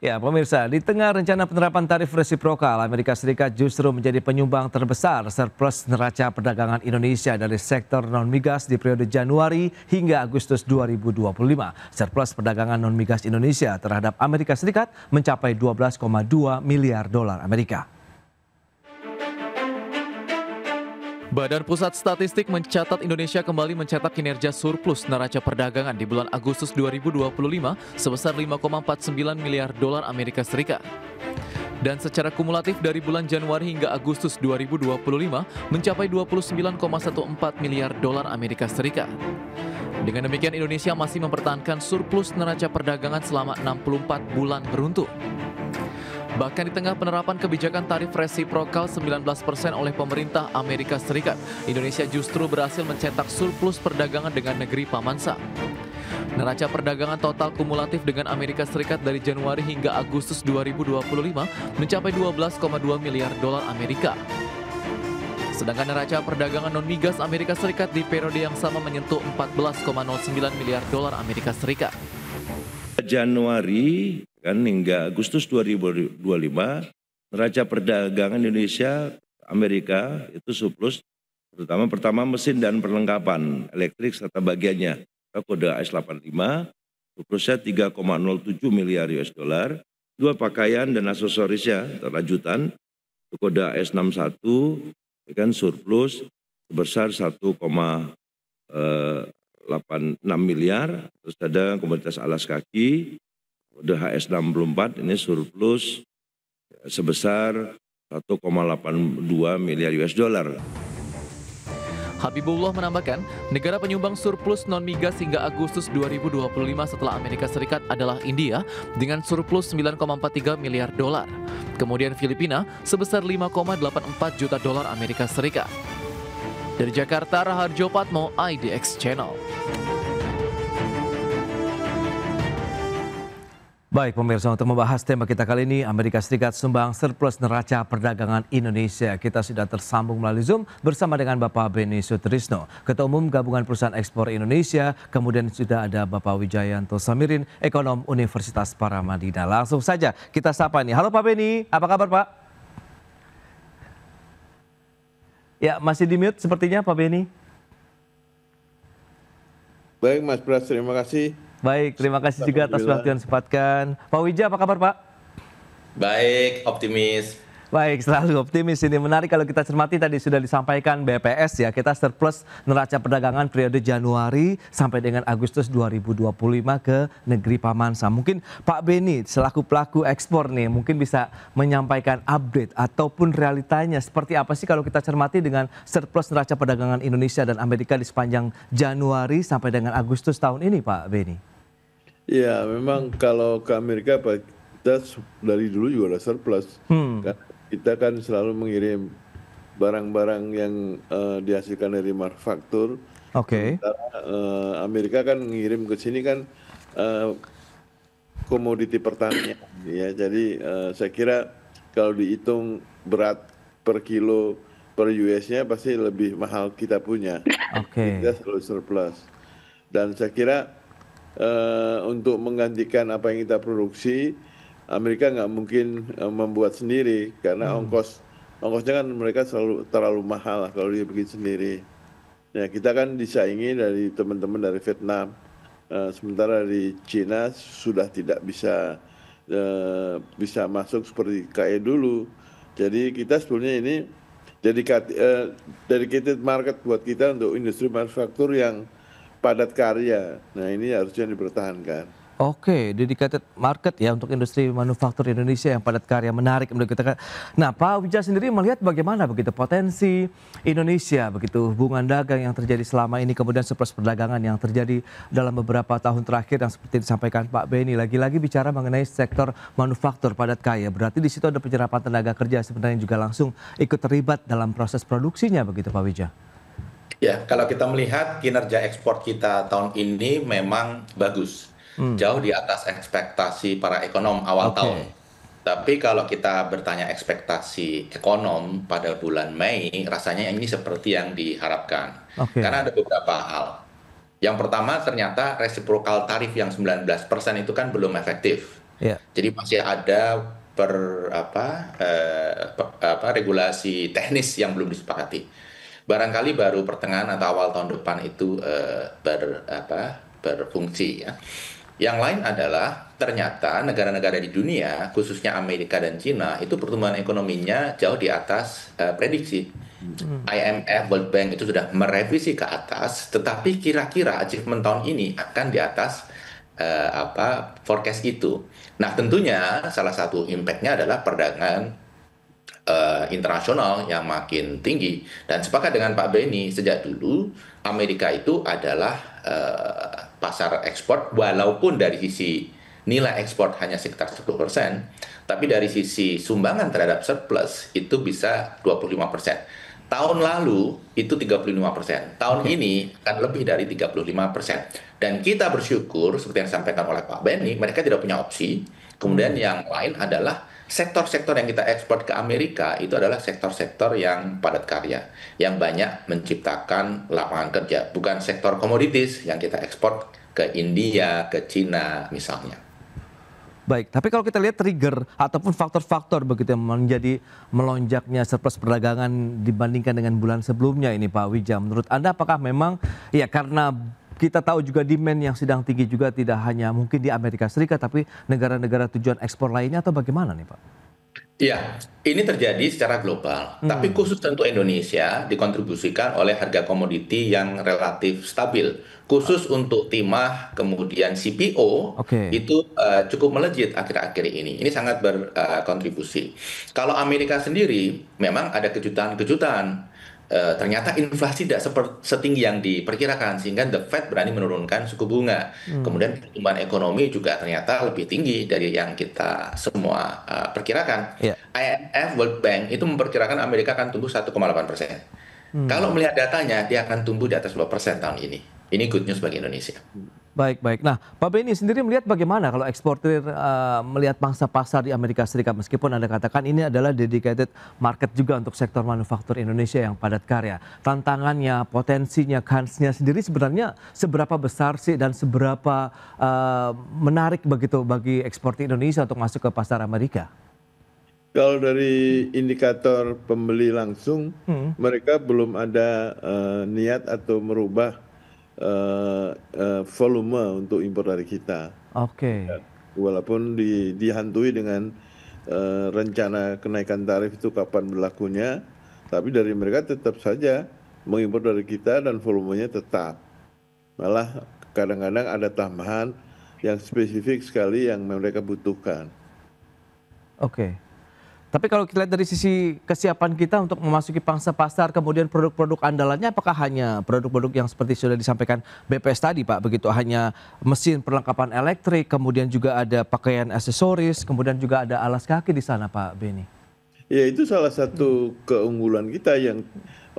Ya, pemirsa, di tengah rencana penerapan tarif resiprokal, Amerika Serikat justru menjadi penyumbang terbesar surplus neraca perdagangan Indonesia dari sektor non-migas di periode Januari hingga Agustus 2025. Surplus perdagangan non-migas Indonesia terhadap Amerika Serikat mencapai 12,2 miliar dolar Amerika. Badan Pusat Statistik mencatat Indonesia kembali mencetak kinerja surplus neraca perdagangan di bulan Agustus 2025 sebesar 5,49 miliar dolar Amerika Serikat. Dan secara kumulatif dari bulan Januari hingga Agustus 2025 mencapai 29,14 miliar dolar Amerika Serikat. Dengan demikian Indonesia masih mempertahankan surplus neraca perdagangan selama 64 bulan beruntun. Bahkan di tengah penerapan kebijakan tarif resiprokal 19% oleh pemerintah Amerika Serikat, Indonesia justru berhasil mencetak surplus perdagangan dengan negeri Paman Sam. Neraca perdagangan total kumulatif dengan Amerika Serikat dari Januari hingga Agustus 2025 mencapai 12,2 miliar dolar Amerika. Sedangkan neraca perdagangan non-migas Amerika Serikat di periode yang sama menyentuh 14,09 miliar dolar Amerika Serikat. Januari hingga Agustus 2025, neraca perdagangan Indonesia Amerika itu surplus, terutama pertama mesin dan perlengkapan elektrik serta bagiannya. Kode AS85, surplusnya 3,07 miliar US dollar. Dua pakaian dan aksesorisnya lanjutan, kode AS61, surplus sebesar 1,86 miliar. Terus ada komoditas alas kaki, kode HS64 ini surplus sebesar 1,82 miliar US dollar. Habibullah menambahkan, negara penyumbang surplus non-migas hingga Agustus 2025 setelah Amerika Serikat adalah India dengan surplus 9,43 miliar dolar. Kemudian Filipina sebesar 5,84 juta dolar Amerika Serikat. Dari Jakarta, Raharjo Patmo, IDX Channel. Baik pemirsa, untuk membahas tema kita kali ini, Amerika Serikat sumbang surplus neraca perdagangan Indonesia. Kita sudah tersambung melalui Zoom bersama dengan Bapak Beni Sutrisno, Ketua Umum Gabungan Perusahaan Ekspor Indonesia. Kemudian sudah ada Bapak Wijayanto Samirin, Ekonom Universitas Paramadina. Langsung saja kita sapa nih. Halo Pak Beni, apa kabar Pak? Ya, masih di mute sepertinya Pak Beni. Baik Mas Pras, terima kasih. Baik, terima kasih juga atas waktu yang disempatkan. Pak Wija, apa kabar Pak? Baik, optimis. Baik, selalu optimis. Ini menarik kalau kita cermati tadi sudah disampaikan BPS ya, kita surplus neraca perdagangan periode Januari sampai dengan Agustus 2025 ke negeri Paman Sam. Mungkin Pak Beni selaku pelaku ekspor nih mungkin bisa menyampaikan update ataupun realitanya seperti apa sih kalau kita cermati dengan surplus neraca perdagangan Indonesia dan Amerika di sepanjang Januari sampai dengan Agustus tahun ini Pak Beni. Ya, memang kalau ke Amerika kita dari dulu juga ada surplus. Kita kan selalu mengirim barang-barang yang dihasilkan dari manufaktur. Oke. Amerika kan mengirim ke sini kan komoditi pertanian. Ya, jadi saya kira kalau dihitung berat per kilo per US-nya pasti lebih mahal kita punya. Oke. Kita selalu surplus. Dan saya kira untuk menggantikan apa yang kita produksi, Amerika nggak mungkin membuat sendiri karena ongkosnya kan mereka terlalu mahal kalau dia bikin sendiri. Ya, kita kan disaingi dari teman-teman dari Vietnam, sementara di Cina sudah tidak bisa masuk seperti kayak dulu. Jadi kita sebetulnya ini dedicated market buat kita untuk industri manufaktur yang padat karya. Nah, ini harusnya dipertahankan. Oke, dedicated market ya untuk industri manufaktur Indonesia yang padat karya, menarik menurut kita. Nah, Pak Wija sendiri melihat bagaimana begitu potensi Indonesia, begitu hubungan dagang yang terjadi selama ini, kemudian surplus perdagangan yang terjadi dalam beberapa tahun terakhir yang seperti disampaikan Pak Beni, lagi-lagi bicara mengenai sektor manufaktur padat karya. Berarti di situ ada penyerapan tenaga kerja sebenarnya juga langsung ikut terlibat dalam proses produksinya begitu Pak Wija. Ya, kalau kita melihat kinerja ekspor kita tahun ini memang bagus. Jauh di atas ekspektasi para ekonom awal tahun. Tapi kalau kita bertanya ekspektasi ekonom pada bulan Mei, rasanya ini seperti yang diharapkan. Karena ada beberapa hal. Yang pertama ternyata resiprokal tarif yang 19% itu kan belum efektif. Ya. Jadi masih ada regulasi teknis yang belum disepakati. Barangkali baru pertengahan atau awal tahun depan itu berfungsi ya. Yang lain adalah ternyata negara-negara di dunia, khususnya Amerika dan Cina, itu pertumbuhan ekonominya jauh di atas prediksi. IMF, World Bank itu sudah merevisi ke atas, tetapi kira-kira achievement tahun ini akan di atas forecast itu. Nah, tentunya salah satu impact-nya adalah perdagangan internasional yang makin tinggi. Dan sepakat dengan Pak Beni, sejak dulu Amerika itu adalah pasar ekspor, walaupun dari sisi nilai ekspor hanya sekitar 10%, tapi dari sisi sumbangan terhadap surplus itu bisa 25%. Tahun lalu itu 35%, tahun ini akan lebih dari 35%. Dan kita bersyukur, seperti yang disampaikan oleh Pak Beni, mereka tidak punya opsi. Kemudian yang lain adalah sektor-sektor yang kita ekspor ke Amerika itu adalah sektor-sektor yang padat karya, yang banyak menciptakan lapangan kerja, bukan sektor komoditis yang kita ekspor ke India, ke Cina misalnya. Baik, tapi kalau kita lihat trigger ataupun faktor-faktor begitu yang menjadi melonjaknya surplus perdagangan dibandingkan dengan bulan sebelumnya ini Pak Wija, menurut Anda apakah memang ya karena kita tahu juga demand yang sedang tinggi juga tidak hanya mungkin di Amerika Serikat tapi negara-negara tujuan ekspor lainnya atau bagaimana nih Pak? Iya, ini terjadi secara global, tapi khusus untuk Indonesia dikontribusikan oleh harga komoditi yang relatif stabil. Khusus untuk timah, kemudian CPO, itu cukup melejit akhir-akhir ini. Ini sangat berkontribusi. Kalau Amerika sendiri, memang ada kejutan-kejutan. Ternyata inflasi tidak setinggi yang diperkirakan, sehingga The Fed berani menurunkan suku bunga. Kemudian pertumbuhan ekonomi juga ternyata lebih tinggi dari yang kita semua perkirakan. IMF, World Bank itu memperkirakan Amerika akan tumbuh 1,8%. Kalau melihat datanya, dia akan tumbuh di atas 2% tahun ini. Ini good news bagi Indonesia. Baik. Nah, Pak Beni sendiri melihat bagaimana kalau eksportir melihat pangsa pasar di Amerika Serikat, meskipun Anda katakan ini adalah dedicated market juga untuk sektor manufaktur Indonesia yang padat karya. Tantangannya, potensinya, kansnya sendiri sebenarnya seberapa besar sih dan seberapa menarik begitu bagi eksportir Indonesia untuk masuk ke pasar Amerika? Kalau dari indikator pembeli langsung, mereka belum ada niat atau merubah volume untuk impor dari kita. Walaupun dihantui dengan rencana kenaikan tarif itu kapan berlakunya, tapi dari mereka tetap saja mengimpor dari kita dan volumenya tetap. Malah kadang-kadang ada tambahan yang spesifik sekali yang mereka butuhkan. Tapi kalau kita lihat dari sisi kesiapan kita untuk memasuki pangsa pasar, kemudian produk-produk andalannya apakah hanya produk-produk yang seperti sudah disampaikan BPS tadi Pak, begitu hanya mesin perlengkapan elektrik, kemudian juga ada pakaian aksesoris, kemudian juga ada alas kaki di sana Pak Beni? Ya itu salah satu keunggulan kita yang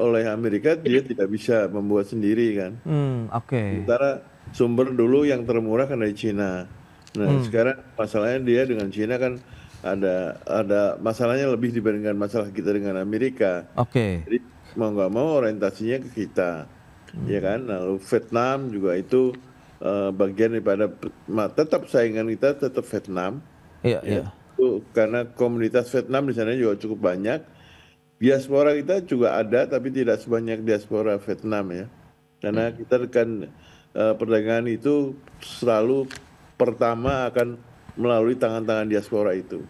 oleh Amerika dia tidak bisa membuat sendiri kan. Sementara sumber dulu yang termurah kan dari Cina. Nah sekarang masalahnya dia dengan Cina kan ada masalahnya lebih dibandingkan masalah kita dengan Amerika. Jadi mau nggak mau orientasinya ke kita, ya kan. Lalu Vietnam juga itu bagian daripada tetap saingan kita tetap Vietnam. Itu karena komunitas Vietnam di sana juga cukup banyak. Diaspora kita juga ada, tapi tidak sebanyak diaspora Vietnam ya. Karena kita kan perdagangan itu selalu pertama akan melalui tangan-tangan diaspora itu.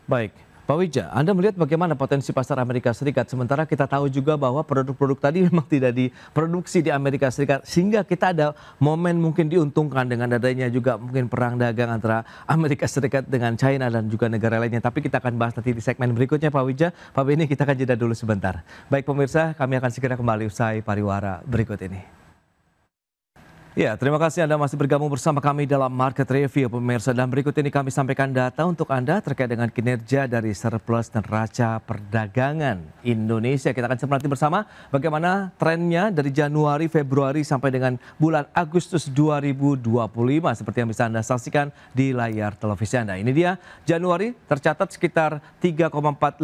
Baik, Pak Wija, Anda melihat bagaimana potensi pasar Amerika Serikat, sementara kita tahu juga bahwa produk-produk tadi memang tidak diproduksi di Amerika Serikat, sehingga kita ada momen mungkin diuntungkan dengan adanya juga mungkin perang dagang antara Amerika Serikat dengan China dan juga negara lainnya. Tapi kita akan bahas nanti di segmen berikutnya Pak Wija. Pak Beni, kita akan jeda dulu sebentar. Baik pemirsa, kami akan segera kembali usai pariwara berikut ini. Ya, terima kasih Anda masih bergabung bersama kami dalam Market Review pemirsa. Dan berikut ini kami sampaikan data untuk Anda terkait dengan kinerja dari surplus neraca perdagangan Indonesia. Kita akan cermati bersama bagaimana trennya dari Januari, Februari sampai dengan bulan Agustus 2025 seperti yang bisa Anda saksikan di layar televisi Anda. Ini dia Januari tercatat sekitar 3,45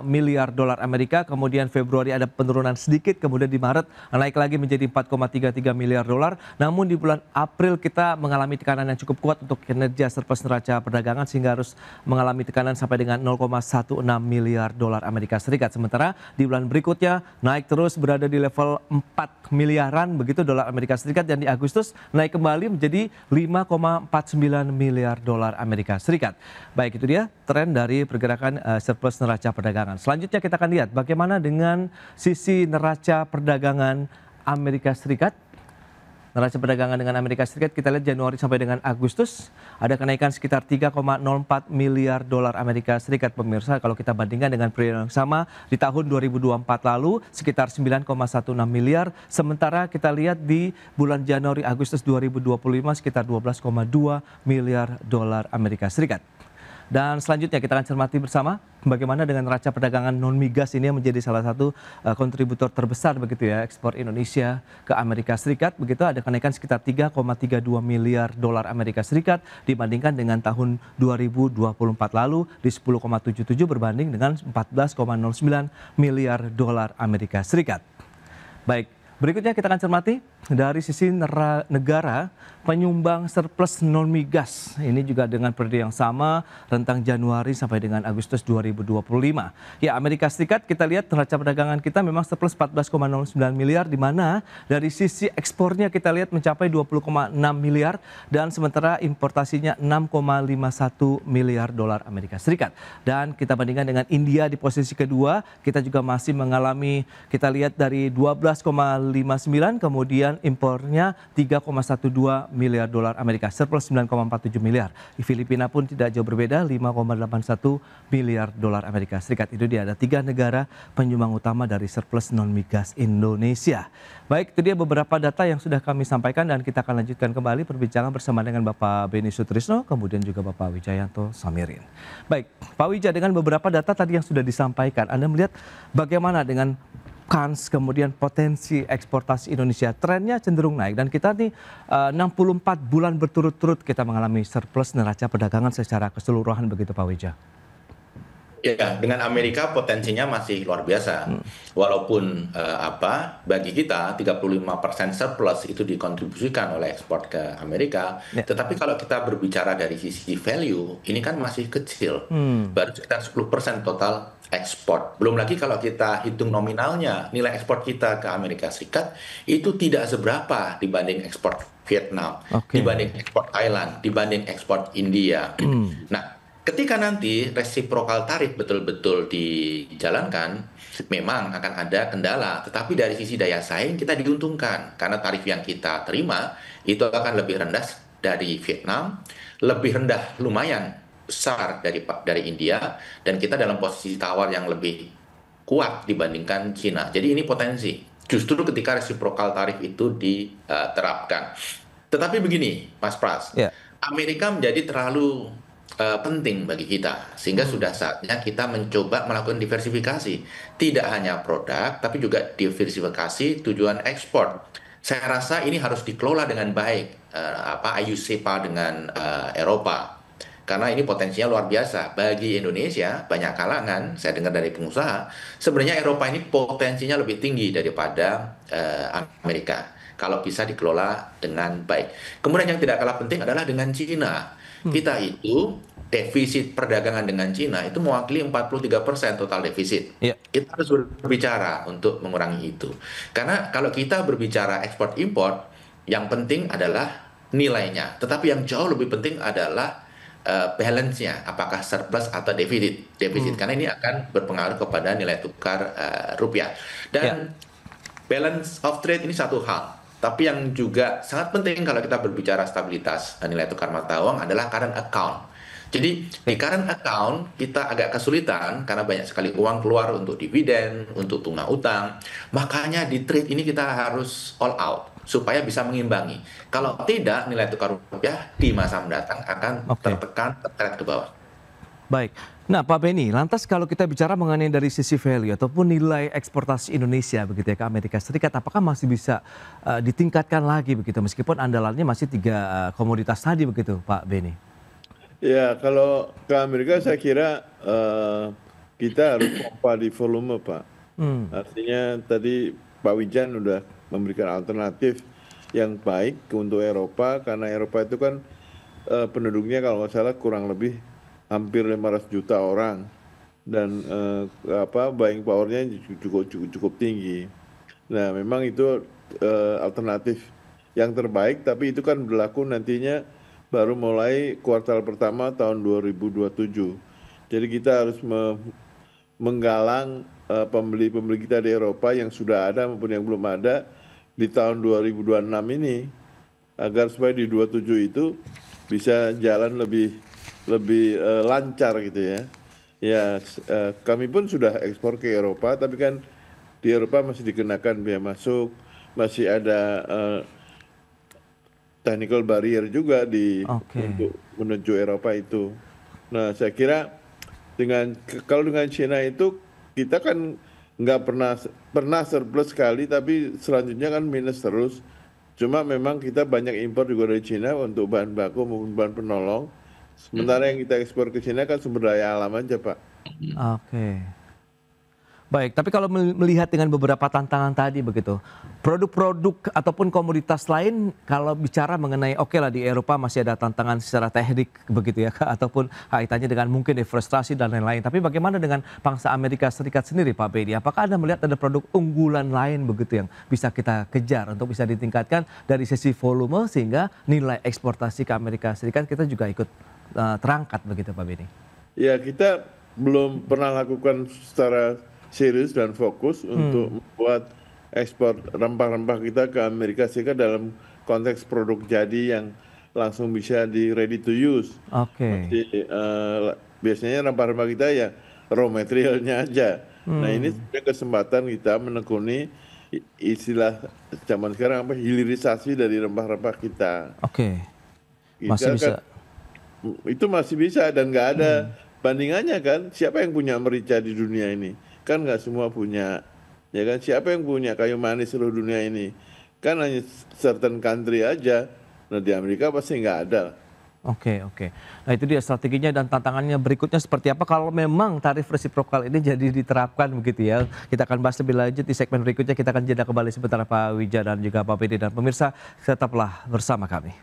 miliar dolar Amerika, kemudian Februari ada penurunan sedikit, kemudian di Maret naik lagi menjadi 4,33 miliar dolar. Namun Namun di bulan April kita mengalami tekanan yang cukup kuat untuk kinerja surplus neraca perdagangan sehingga harus mengalami tekanan sampai dengan 0,16 miliar dolar Amerika Serikat. Sementara di bulan berikutnya naik terus berada di level 4 miliaran begitu dolar Amerika Serikat, dan di Agustus naik kembali menjadi 5,49 miliar dolar Amerika Serikat. Baik, itu dia tren dari pergerakan surplus neraca perdagangan. Selanjutnya kita akan lihat bagaimana dengan sisi neraca perdagangan Amerika Serikat. Neraca perdagangan dengan Amerika Serikat kita lihat Januari sampai dengan Agustus ada kenaikan sekitar 3,04 miliar dolar Amerika Serikat, pemirsa. Kalau kita bandingkan dengan periode yang sama di tahun 2024 lalu sekitar 9,16 miliar. Sementara kita lihat di bulan Januari Agustus 2025 sekitar 12,2 miliar dolar Amerika Serikat. Dan selanjutnya kita akan cermati bersama bagaimana dengan neraca perdagangan non migas ini yang menjadi salah satu kontributor terbesar begitu ya ekspor Indonesia ke Amerika Serikat. Begitu ada kenaikan sekitar 3,32 miliar dolar Amerika Serikat dibandingkan dengan tahun 2024 lalu di 10,77 berbanding dengan 14,09 miliar dolar Amerika Serikat. Baik, berikutnya kita akan cermati dari sisi negara penyumbang surplus non migas. Ini juga dengan periode yang sama rentang Januari sampai dengan Agustus 2025. Ya, Amerika Serikat kita lihat neraca perdagangan kita memang surplus 14,09 miliar, di mana dari sisi ekspornya kita lihat mencapai 20,6 miliar dan sementara importasinya 6,51 miliar dolar Amerika Serikat. Dan kita bandingkan dengan India di posisi kedua, kita juga masih mengalami, kita lihat dari 12,59 kemudian impornya 3,12 miliar dolar Amerika, surplus 9,47 miliar. Di Filipina pun tidak jauh berbeda, 5,81 miliar dolar Amerika Serikat. Itu dia, ada 3 negara penyumbang utama dari surplus non migas Indonesia. Baik, itu dia beberapa data yang sudah kami sampaikan dan kita akan lanjutkan kembali perbincangan bersama dengan Bapak Beni Sutrisno, kemudian juga Bapak Wijayanto Samirin. Baik, Pak Wija, dengan beberapa data tadi yang sudah disampaikan, Anda melihat bagaimana dengan kans kemudian potensi eksportasi Indonesia? Trennya cenderung naik dan kita nih 64 bulan berturut-turut kita mengalami surplus neraca perdagangan secara keseluruhan begitu Pak Wija. Ya, dengan Amerika potensinya masih luar biasa. Walaupun bagi kita 35% surplus itu dikontribusikan oleh ekspor ke Amerika, tetapi kalau kita berbicara dari sisi value, ini kan masih kecil. Baru sekitar 10% total ekspor. Belum lagi kalau kita hitung nominalnya, nilai ekspor kita ke Amerika Serikat itu tidak seberapa dibanding ekspor Vietnam, dibanding ekspor Thailand, dibanding ekspor India. Nah, ketika nanti resiprokal tarif betul-betul dijalankan, memang akan ada kendala. Tetapi dari sisi daya saing kita diuntungkan. Karena tarif yang kita terima itu akan lebih rendah dari Vietnam, lebih rendah lumayan besar dari India, dan kita dalam posisi tawar yang lebih kuat dibandingkan Cina. Jadi ini potensi. Justru ketika resiprokal tarif itu diterapkan. Tetapi begini, Mas Pras, Amerika menjadi terlalu penting bagi kita, sehingga sudah saatnya kita mencoba melakukan diversifikasi, tidak hanya produk tapi juga diversifikasi tujuan ekspor. Saya rasa ini harus dikelola dengan baik, IUCPA dengan Eropa, karena ini potensinya luar biasa bagi Indonesia. Banyak kalangan saya dengar dari pengusaha, sebenarnya Eropa ini potensinya lebih tinggi daripada Amerika kalau bisa dikelola dengan baik. Kemudian yang tidak kalah penting adalah dengan Cina. Kita itu defisit perdagangan dengan Cina itu mewakili 43% total defisit. Kita harus berbicara untuk mengurangi itu. Karena kalau kita berbicara ekspor impor, yang penting adalah nilainya. Tetapi yang jauh lebih penting adalah balance-nya, apakah surplus atau defisit. Karena ini akan berpengaruh kepada nilai tukar rupiah. Dan balance of trade ini satu hal. Tapi yang juga sangat penting kalau kita berbicara stabilitas nilai tukar mata uang adalah current account. Jadi di current account kita agak kesulitan karena banyak sekali uang keluar untuk dividen, untuk tunggak utang. Makanya di trade ini kita harus all out supaya bisa mengimbangi. Kalau tidak, nilai tukar rupiah di masa mendatang akan tertekan, terteret ke bawah. Baik. Nah, Pak Beni, lantas kalau kita bicara mengenai dari sisi value ataupun nilai eksportasi Indonesia begitu ya ke Amerika Serikat, apakah masih bisa ditingkatkan lagi begitu meskipun andalannya masih 3 komoditas tadi begitu, Pak Beni? Ya, kalau ke Amerika saya kira kita harus pompa di volume, Pak. Artinya tadi Pak Wijan sudah memberikan alternatif yang baik untuk Eropa, karena Eropa itu kan penduduknya kalau nggak salah kurang lebih hampir 500 juta orang, dan buying powernya cukup tinggi. Nah, memang itu alternatif yang terbaik, tapi itu kan berlaku nantinya baru mulai kuartal pertama tahun 2027. Jadi kita harus menggalang pembeli-pembeli kita di Eropa yang sudah ada maupun yang belum ada di tahun 2026 ini, agar supaya di 27 itu bisa jalan lebih lancar gitu ya. Ya, kami pun sudah ekspor ke Eropa, tapi kan di Eropa masih dikenakan biaya masuk, masih ada technical barrier juga untuk menuju Eropa itu. Nah, saya kira kalau dengan China itu kita kan nggak pernah surplus sekali, tapi selanjutnya kan minus terus. Cuma memang kita banyak impor juga dari China untuk bahan baku maupun bahan penolong. Sementara yang kita ekspor ke China kan sumber daya alam aja, Pak. Oke. Baik, tapi kalau melihat dengan beberapa tantangan tadi begitu, produk-produk ataupun komoditas lain kalau bicara mengenai oke lah di Eropa masih ada tantangan secara teknik begitu ya, ataupun kaitannya dengan mungkin deforestasi dan lain-lain. Tapi bagaimana dengan bangsa Amerika Serikat sendiri, Pak Beni? Apakah Anda melihat ada produk unggulan lain begitu yang bisa kita kejar untuk bisa ditingkatkan dari sisi volume sehingga nilai eksportasi ke Amerika Serikat kita juga ikut terangkat begitu, Pak Beni? Ya, kita belum pernah lakukan secara serius dan fokus untuk membuat ekspor rempah-rempah kita ke Amerika Serikat dalam konteks produk jadi yang langsung bisa di ready to use. Biasanya rempah-rempah kita ya raw materialnya aja. Nah, ini sebenarnya kesempatan kita menekuni istilah zaman sekarang hilirisasi dari rempah-rempah kita. Masih bisa. Itu masih bisa dan nggak ada bandingannya kan. Siapa yang punya merica di dunia ini? Kan nggak semua punya, ya kan? Siapa yang punya kayu manis seluruh dunia ini? Kan hanya certain country aja. Nah, di Amerika pasti nggak ada. Oke. Nah, itu dia strateginya dan tantangannya berikutnya seperti apa kalau memang tarif resiprokal ini jadi diterapkan begitu ya. Kita akan bahas lebih lanjut di segmen berikutnya. Kita akan jeda kembali sebentar Pak Wija dan juga Pak Beni, dan pemirsa tetaplah bersama kami.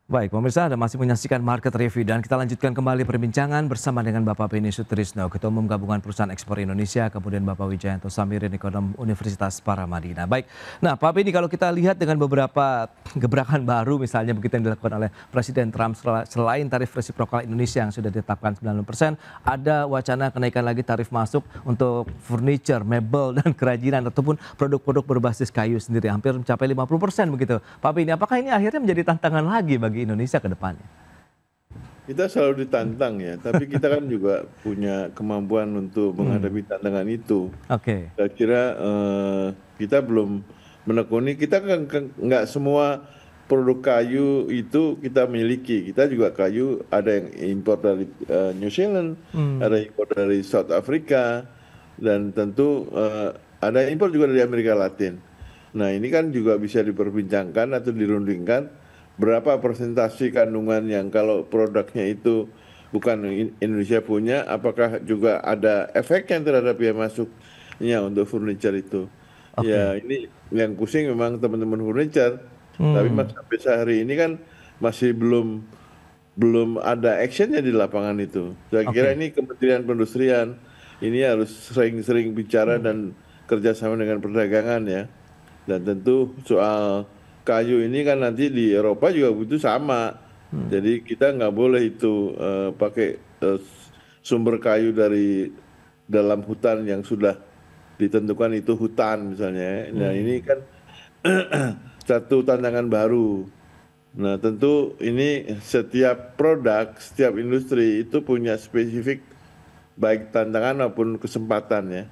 Baik, pemirsa, Anda masih menyaksikan Market Review dan kita lanjutkan kembali perbincangan bersama dengan Bapak Beni Sutrisno, Ketua Umum Gabungan Perusahaan Ekspor Indonesia, kemudian Bapak Wijayanto Samirin, Ekonom Universitas Paramadina. Baik, nah Pak Beni, kalau kita lihat dengan beberapa gebrakan baru misalnya begitu yang dilakukan oleh Presiden Trump, selain tarif resiprokal Indonesia yang sudah ditetapkan 90%, ada wacana kenaikan lagi tarif masuk untuk furniture, mebel, dan kerajinan ataupun produk-produk berbasis kayu sendiri, hampir mencapai 50% begitu. Pak Beni, apakah ini akhirnya menjadi tantangan lagi bagi Indonesia ke depannya? Kita selalu ditantang ya, tapi kita kan juga punya kemampuan untuk menghadapi tantangan itu. Saya kira kita belum menekuni, kita kan nggak semua produk kayu itu kita miliki. Kita juga kayu ada yang impor dari New Zealand, ada yang impor dari South Africa, dan tentu ada yang impor juga dari Amerika Latin. Nah, ini kan juga bisa diperbincangkan atau dirundingkan berapa persentase kandungan yang kalau produknya itu bukan Indonesia punya, apakah juga ada efeknya terhadap biaya masuknya untuk furniture itu. Ya, ini yang pusing memang teman-teman furniture, tapi sampai sehari ini kan masih belum ada actionnya di lapangan itu. Saya kira ini Kementerian Perindustrian ini harus sering-sering bicara dan kerjasama dengan perdagangan ya. Dan tentu soal kayu ini kan nanti di Eropa juga butuh sama. Jadi kita nggak boleh itu pakai sumber kayu dari dalam hutan yang sudah ditentukan itu hutan misalnya. Nah, ini kan satu tantangan baru. Nah, tentu ini setiap produk, setiap industri itu punya spesifik baik tantangan maupun kesempatan ya.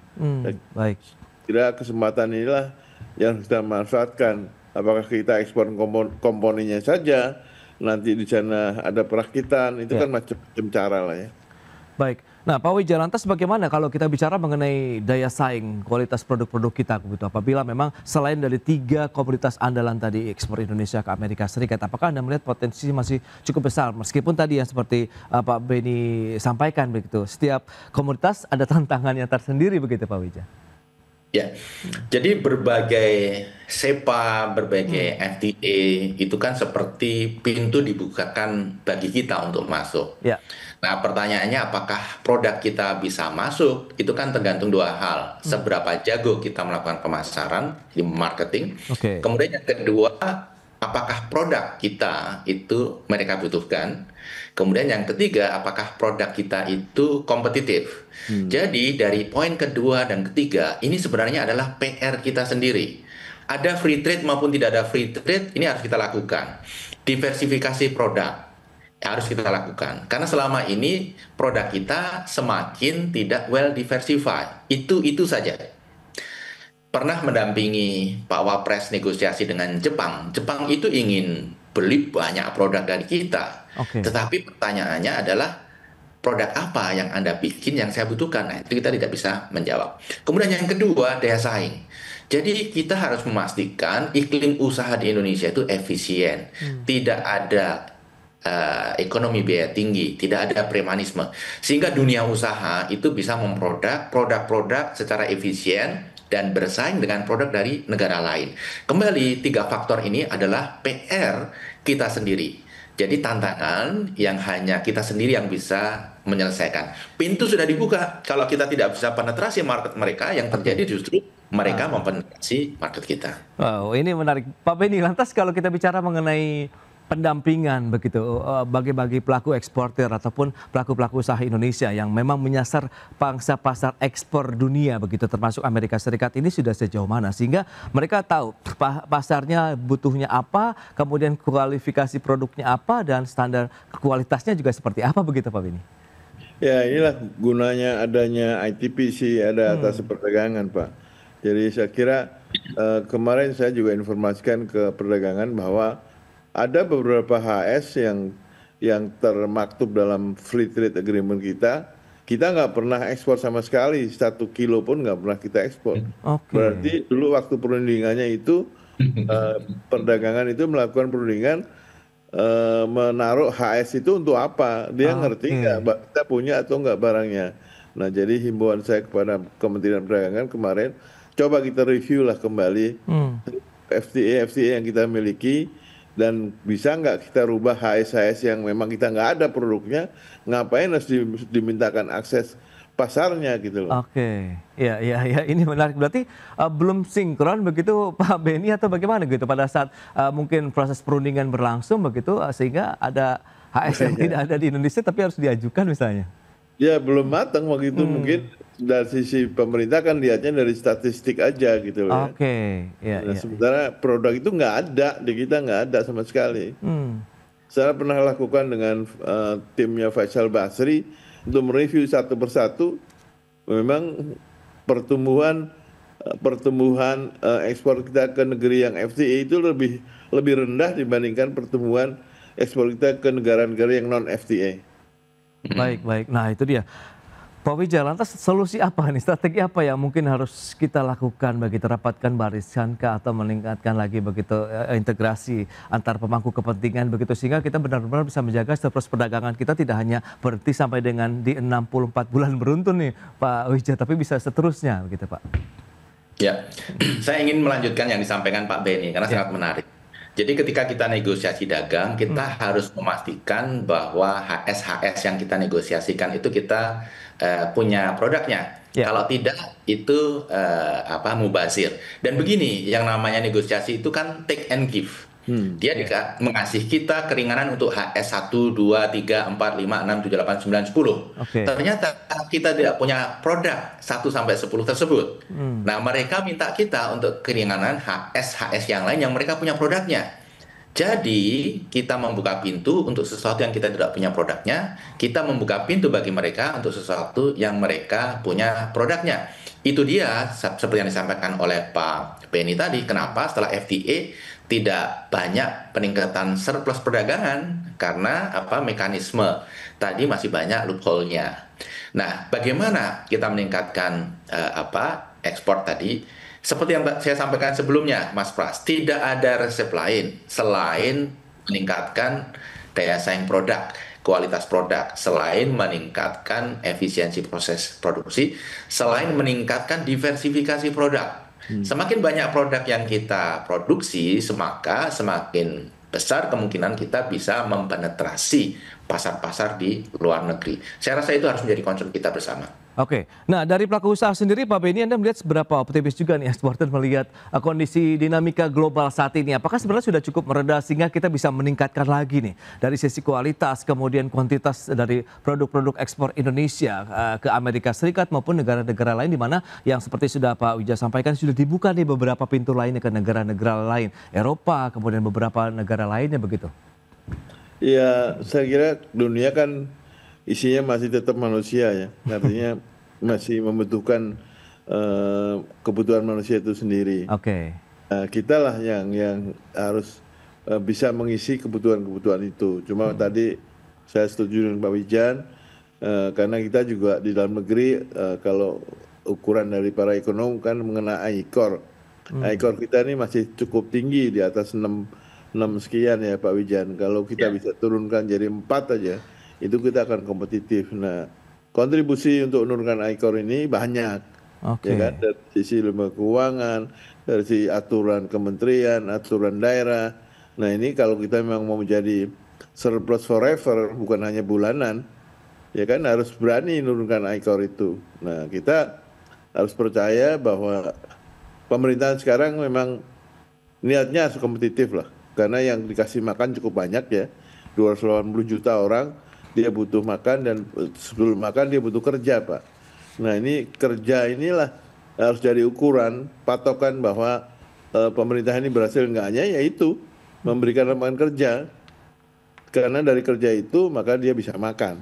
Baik. Kira kesempatan inilah yang kita manfaatkan. Apakah kita ekspor komponennya saja, nanti di sana ada perakitan, itu kan macam-macam cara lah ya. Baik, nah Pak Wija, lantas bagaimana kalau kita bicara mengenai daya saing kualitas produk-produk kita begitu, apabila memang selain dari 3 komoditas andalan tadi ekspor Indonesia ke Amerika Serikat, apakah Anda melihat potensi masih cukup besar meskipun tadi yang seperti Pak Beni sampaikan begitu, setiap komoditas ada tantangannya tersendiri begitu Pak Wija? Ya, jadi berbagai SEPA, berbagai FTA itu kan seperti pintu dibukakan bagi kita untuk masuk. Ya, Nah, pertanyaannya apakah produk kita bisa masuk? Itu kan tergantung dua hal. Seberapa jago kita melakukan pemasaran di marketing. oke. Kemudian yang kedua, apakah produk kita itu mereka butuhkan? Kemudian yang ketiga, apakah produk kita itu kompetitif? Jadi dari poin kedua dan ketiga, ini sebenarnya adalah PR kita sendiri. Ada free trade maupun tidak ada free trade, ini harus kita lakukan. Diversifikasi produk harus kita lakukan. Karena selama ini produk kita semakin tidak well diversified. Itu saja. Pernah mendampingi Pak Wapres negosiasi dengan Jepang. Jepang itu ingin beli banyak produk dari kita. Oke. Tetapi pertanyaannya adalah produk apa yang Anda bikin yang saya butuhkan? Nah, itu kita tidak bisa menjawab. Kemudian yang kedua, daya saing. Jadi kita harus memastikan iklim usaha di Indonesia itu efisien. Tidak ada ekonomi biaya tinggi, tidak ada premanisme. Sehingga dunia usaha itu bisa memproduk produk-produk secara efisien dan bersaing dengan produk dari negara lain. Kembali, tiga faktor ini adalah PR kita sendiri. Jadi tantangan yang hanya kita sendiri yang bisa menyelesaikan. Pintu sudah dibuka. Kalau kita tidak bisa penetrasi market mereka, yang terjadi justru mereka mempenetrasi market kita. Wow, ini menarik. Pak Benny, lantas kalau kita bicara mengenai pendampingan begitu bagi pelaku eksportir ataupun pelaku-pelaku usaha Indonesia yang memang menyasar pangsa pasar ekspor dunia begitu termasuk Amerika Serikat, ini sudah sejauh mana sehingga mereka tahu pasarnya butuhnya apa, kemudian kualifikasi produknya apa dan standar kualitasnya juga seperti apa begitu Pak Benny? Ya, inilah gunanya adanya ITPC, ada atas perdagangan, Pak. Jadi saya kira kemarin saya juga informasikan ke perdagangan bahwa ada beberapa HS yang termaktub dalam free trade agreement kita. Kita nggak pernah ekspor sama sekali, 1 kilo pun nggak pernah kita ekspor. Berarti dulu waktu perundingannya itu perdagangan itu melakukan perundingan menaruh HS itu untuk apa? Dia ngerti nggak kita punya atau nggak barangnya. Nah, jadi himbauan saya kepada Kementerian Perdagangan kemarin, coba kita review lah kembali FTA yang kita miliki. Dan bisa nggak kita rubah HS yang memang kita nggak ada produknya, ngapain harus dimintakan akses pasarnya gitu loh. Oke, ya ini menarik. Berarti belum sinkron begitu Pak Benny atau bagaimana gitu pada saat mungkin proses perundingan berlangsung begitu sehingga ada HS yang tidak ada di Indonesia tapi harus diajukan misalnya. Ya belum matang waktu itu, mungkin dari sisi pemerintah kan lihatnya dari statistik aja gitu loh. Oke, ya. Sementara produk itu nggak ada, di kita nggak ada sama sekali. Saya pernah lakukan dengan timnya Faisal Basri untuk mereview satu persatu, memang pertumbuhan ekspor kita ke negeri yang FTA itu lebih rendah dibandingkan pertumbuhan ekspor kita ke negara-negara yang non FTA. Baik. Nah itu dia. Pak Wijaya, lantas solusi apa nih, strategi apa yang mungkin harus kita lakukan bagi terapatkan barisan atau meningkatkan lagi begitu integrasi antar pemangku kepentingan begitu sehingga kita benar-benar bisa menjaga surplus perdagangan kita tidak hanya berhenti sampai dengan di 64 bulan beruntun nih Pak Wijaya, tapi bisa seterusnya begitu Pak. Ya, saya ingin melanjutkan yang disampaikan Pak Benny karena sangat menarik. Jadi ketika kita negosiasi dagang, kita harus memastikan bahwa HS yang kita negosiasikan itu kita punya produknya. Kalau tidak, itu mubazir. Dan begini, yang namanya negosiasi itu kan take and give. Dia mengasih kita keringanan untuk HS 1, 2, 3, 4, 5, 6, 7, 8, 9, 10. Ternyata kita tidak punya produk 1 sampai 10 tersebut. Nah, mereka minta kita untuk keringanan HS yang lain yang mereka punya produknya. Jadi, kita membuka pintu untuk sesuatu yang kita tidak punya produknya, kita membuka pintu bagi mereka untuk sesuatu yang mereka punya produknya. Itu dia seperti yang disampaikan oleh Pak Benny tadi, kenapa setelah FTA tidak banyak peningkatan surplus perdagangan karena mekanisme tadi masih banyak loophole-nya. Nah, bagaimana kita meningkatkan ekspor tadi? Seperti yang saya sampaikan sebelumnya, Mas Pras, tidak ada resep lain selain meningkatkan daya saing produk. kualitas produk, selain meningkatkan efisiensi proses produksi, selain meningkatkan diversifikasi produk. Semakin banyak produk yang kita produksi, maka semakin besar kemungkinan kita bisa mempenetrasi pasar-pasar di luar negeri. Saya rasa itu harus menjadi concern kita bersama. Oke, nah dari pelaku usaha sendiri Pak Beni, Anda melihat seberapa optimis juga nih eksportir melihat kondisi dinamika global saat ini? Apakah sebenarnya sudah cukup mereda sehingga kita bisa meningkatkan lagi nih dari sisi kualitas kemudian kuantitas dari produk-produk ekspor Indonesia ke Amerika Serikat maupun negara-negara lain di mana yang seperti sudah Pak Wija sampaikan sudah dibuka nih beberapa pintu lainnya ke negara-negara lain, Eropa kemudian beberapa negara lainnya begitu? Ya, saya kira dunia kan isinya masih tetap manusia ya, artinya masih membutuhkan kebutuhan manusia itu sendiri. Oke. Kita lah yang harus bisa mengisi kebutuhan-kebutuhan itu. Cuma tadi saya setuju dengan Pak Wijan, karena kita juga di dalam negeri kalau ukuran dari para ekonom kan mengenai ICOR. ICOR kita ini masih cukup tinggi di atas 6 sekian ya Pak Wijan. Kalau kita bisa turunkan jadi 4 aja, itu kita akan kompetitif. Nah, kontribusi untuk menurunkan ICOR ini banyak, ya kan, dari sisi lembaga keuangan, dari sisi aturan kementerian, aturan daerah. Nah ini kalau kita memang mau menjadi surplus forever, bukan hanya bulanan, ya kan, harus berani menurunkan ICOR itu. Nah kita harus percaya bahwa pemerintahan sekarang memang niatnya harus kompetitif lah, karena yang dikasih makan cukup banyak ya, 280 juta orang. Dia butuh makan dan sebelum makan dia butuh kerja, Pak. Nah ini kerja inilah harus jadi ukuran, patokan bahwa pemerintah ini berhasil enggaknya, yaitu memberikan lapangan kerja. Karena dari kerja itu maka dia bisa makan.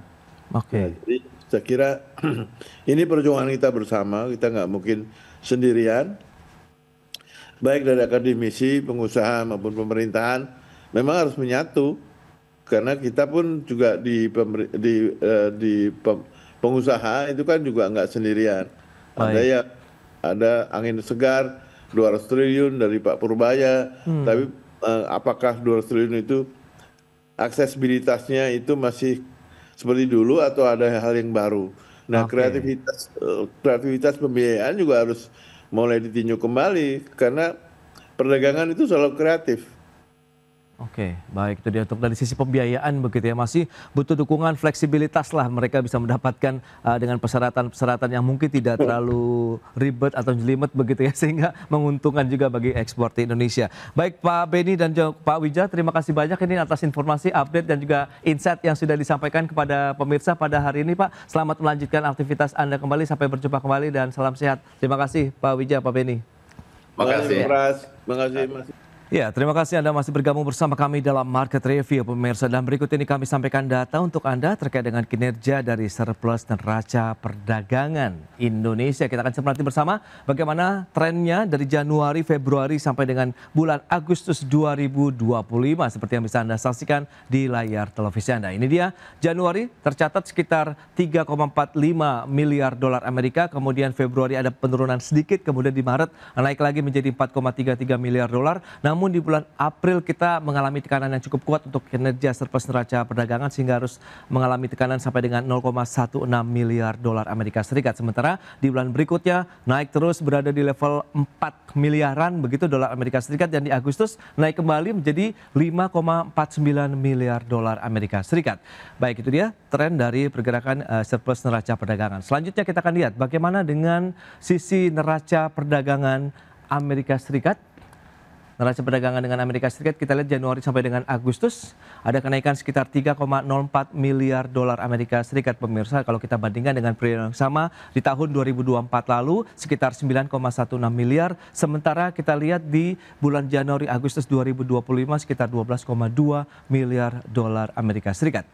Nah, jadi saya kira ini perjuangan kita bersama, kita nggak mungkin sendirian. Baik dari akademisi, pengusaha maupun pemerintahan memang harus menyatu. Karena kita pun juga di pengusaha itu kan juga nggak sendirian. Ada angin segar 200 triliun dari Pak Purbaya, tapi apakah 200 triliun itu aksesibilitasnya itu masih seperti dulu atau ada hal yang baru? Nah, kreativitas pembiayaan juga harus mulai ditinjau kembali karena perdagangan itu selalu kreatif. Oke, baik, itu dia untuk dari sisi pembiayaan begitu ya, masih butuh dukungan fleksibilitas lah mereka bisa mendapatkan dengan persyaratan-persyaratan yang mungkin tidak terlalu ribet atau jelimet begitu ya, sehingga menguntungkan juga bagi ekspor di Indonesia. Baik Pak Beni dan juga Pak Wija, terima kasih banyak ini atas informasi, update dan juga insight yang sudah disampaikan kepada pemirsa pada hari ini Pak. Selamat melanjutkan aktivitas Anda kembali, sampai berjumpa kembali dan salam sehat. Terima kasih Pak Wija, Pak Beni. Terima kasih Mas. Terima kasih Mas. Ya, terima kasih Anda masih bergabung bersama kami dalam Market Review pemirsa. Dan berikut ini kami sampaikan data untuk Anda terkait dengan kinerja dari surplus neraca perdagangan Indonesia. Kita akan cermati bersama bagaimana trennya dari Januari, Februari sampai dengan bulan Agustus 2025 seperti yang bisa Anda saksikan di layar televisi Anda. Ini dia Januari tercatat sekitar 3,45 miliar dolar Amerika, kemudian Februari ada penurunan sedikit, kemudian di Maret naik lagi menjadi 4,33 miliar dolar. Namun di bulan April kita mengalami tekanan yang cukup kuat untuk kinerja surplus neraca perdagangan sehingga harus mengalami tekanan sampai dengan 0,16 miliar dolar Amerika Serikat. Sementara di bulan berikutnya naik terus berada di level 4 miliaran begitu dolar Amerika Serikat, dan di Agustus naik kembali menjadi 5,49 miliar dolar Amerika Serikat. Baik, itu dia tren dari pergerakan surplus neraca perdagangan. Selanjutnya kita akan lihat bagaimana dengan sisi neraca perdagangan Amerika Serikat. Neraca perdagangan dengan Amerika Serikat kita lihat Januari sampai dengan Agustus ada kenaikan sekitar 3,04 miliar dolar Amerika Serikat pemirsa. Kalau kita bandingkan dengan periode yang sama di tahun 2024 lalu sekitar 9,16 miliar. Sementara kita lihat di bulan Januari Agustus 2025 sekitar 12,2 miliar dolar Amerika Serikat.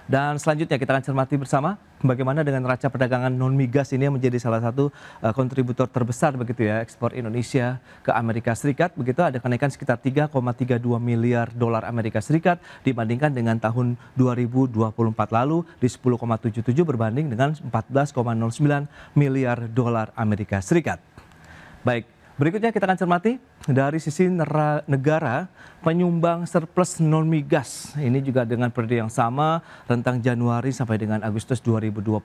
Dan selanjutnya kita akan cermati bersama bagaimana dengan neraca perdagangan non migas ini yang menjadi salah satu kontributor terbesar begitu ya ekspor Indonesia ke Amerika Serikat. Begitu ada kenaikan sekitar 3,32 miliar dolar Amerika Serikat dibandingkan dengan tahun 2024 lalu di 10,77 berbanding dengan 14,09 miliar dolar Amerika Serikat. Baik, Berikutnya kita akan cermati dari sisi negara penyumbang surplus non migas. Ini juga dengan periode yang sama rentang Januari sampai dengan Agustus 2025.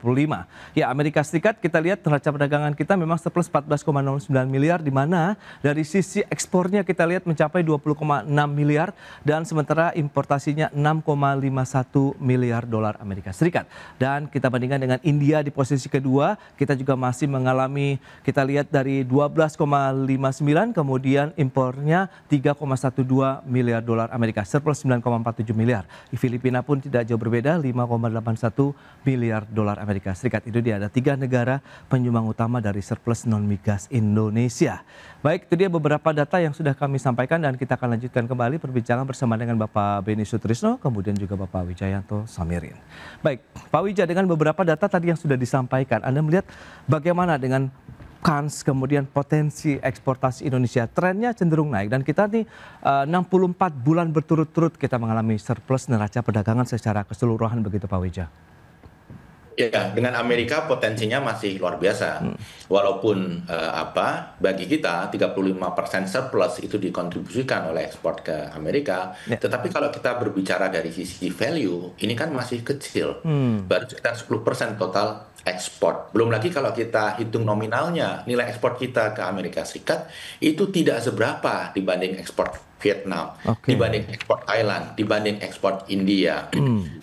Ya, Amerika Serikat kita lihat neraca perdagangan kita memang surplus 14,09 miliar, di mana dari sisi ekspornya kita lihat mencapai 20,6 miliar dan sementara importasinya 6,51 miliar dolar Amerika Serikat. Dan kita bandingkan dengan India di posisi kedua, kita juga masih mengalami, kita lihat dari 12,59, kemudian impornya 3,12 miliar dolar Amerika, surplus 9,47 miliar. Di Filipina pun tidak jauh berbeda, 5,81 miliar dolar Amerika Serikat. Itu dia, ada 3 negara penyumbang utama dari surplus non migas Indonesia. Baik, itu dia beberapa data yang sudah kami sampaikan dan kita akan lanjutkan kembali perbincangan bersama dengan Bapak Beni Sutrisno, kemudian juga Bapak Wijayanto Samirin. Baik, Pak Wija, dengan beberapa data tadi yang sudah disampaikan, Anda melihat bagaimana dengan kans kemudian potensi eksportasi Indonesia? Trennya cenderung naik dan kita nih 64 bulan berturut-turut kita mengalami surplus neraca perdagangan secara keseluruhan, begitu Pak Wija? Ya, dengan Amerika potensinya masih luar biasa. Walaupun bagi kita 35% surplus itu dikontribusikan oleh ekspor ke Amerika, tetapi kalau kita berbicara dari sisi value, ini kan masih kecil. Baru sekitar 10% total ekspor. Belum lagi kalau kita hitung nominalnya, nilai ekspor kita ke Amerika Serikat itu tidak seberapa dibanding ekspor Vietnam, dibanding ekspor Thailand, dibanding ekspor India.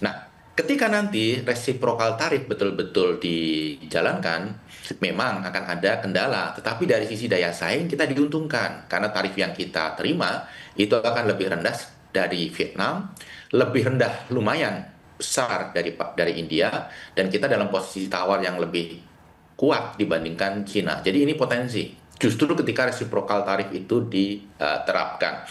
Nah, ketika nanti resiprokal tarif betul-betul dijalankan, memang akan ada kendala, tetapi dari sisi daya saing kita diuntungkan karena tarif yang kita terima itu akan lebih rendah dari Vietnam, lebih rendah lumayan besar dari India, dan kita dalam posisi tawar yang lebih kuat dibandingkan Cina. Jadi ini potensi justru ketika resiprokal tarif itu diterapkan.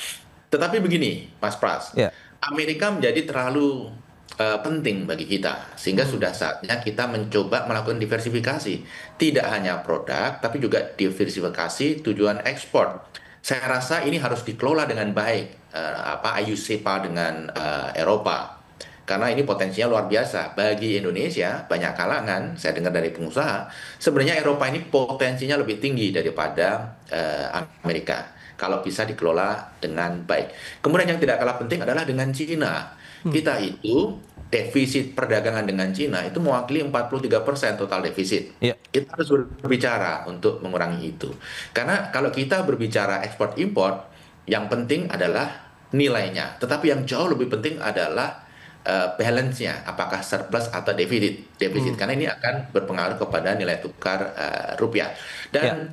Tetapi begini, Mas Pras, Amerika menjadi terlalu penting bagi kita, sehingga sudah saatnya kita mencoba melakukan diversifikasi, tidak hanya produk tapi juga diversifikasi tujuan ekspor. Saya rasa ini harus dikelola dengan baik, IUCPA dengan Eropa, karena ini potensinya luar biasa bagi Indonesia. Banyak kalangan saya dengar dari pengusaha, sebenarnya Eropa ini potensinya lebih tinggi daripada Amerika kalau bisa dikelola dengan baik. Kemudian yang tidak kalah penting adalah dengan Cina. Kita itu defisit perdagangan dengan Cina itu mewakili 43% total defisit. Kita harus berbicara untuk mengurangi itu. Karena kalau kita berbicara ekspor impor, yang penting adalah nilainya. Tetapi yang jauh lebih penting adalah balance-nya, apakah surplus atau defisit. Karena ini akan berpengaruh kepada nilai tukar rupiah. Dan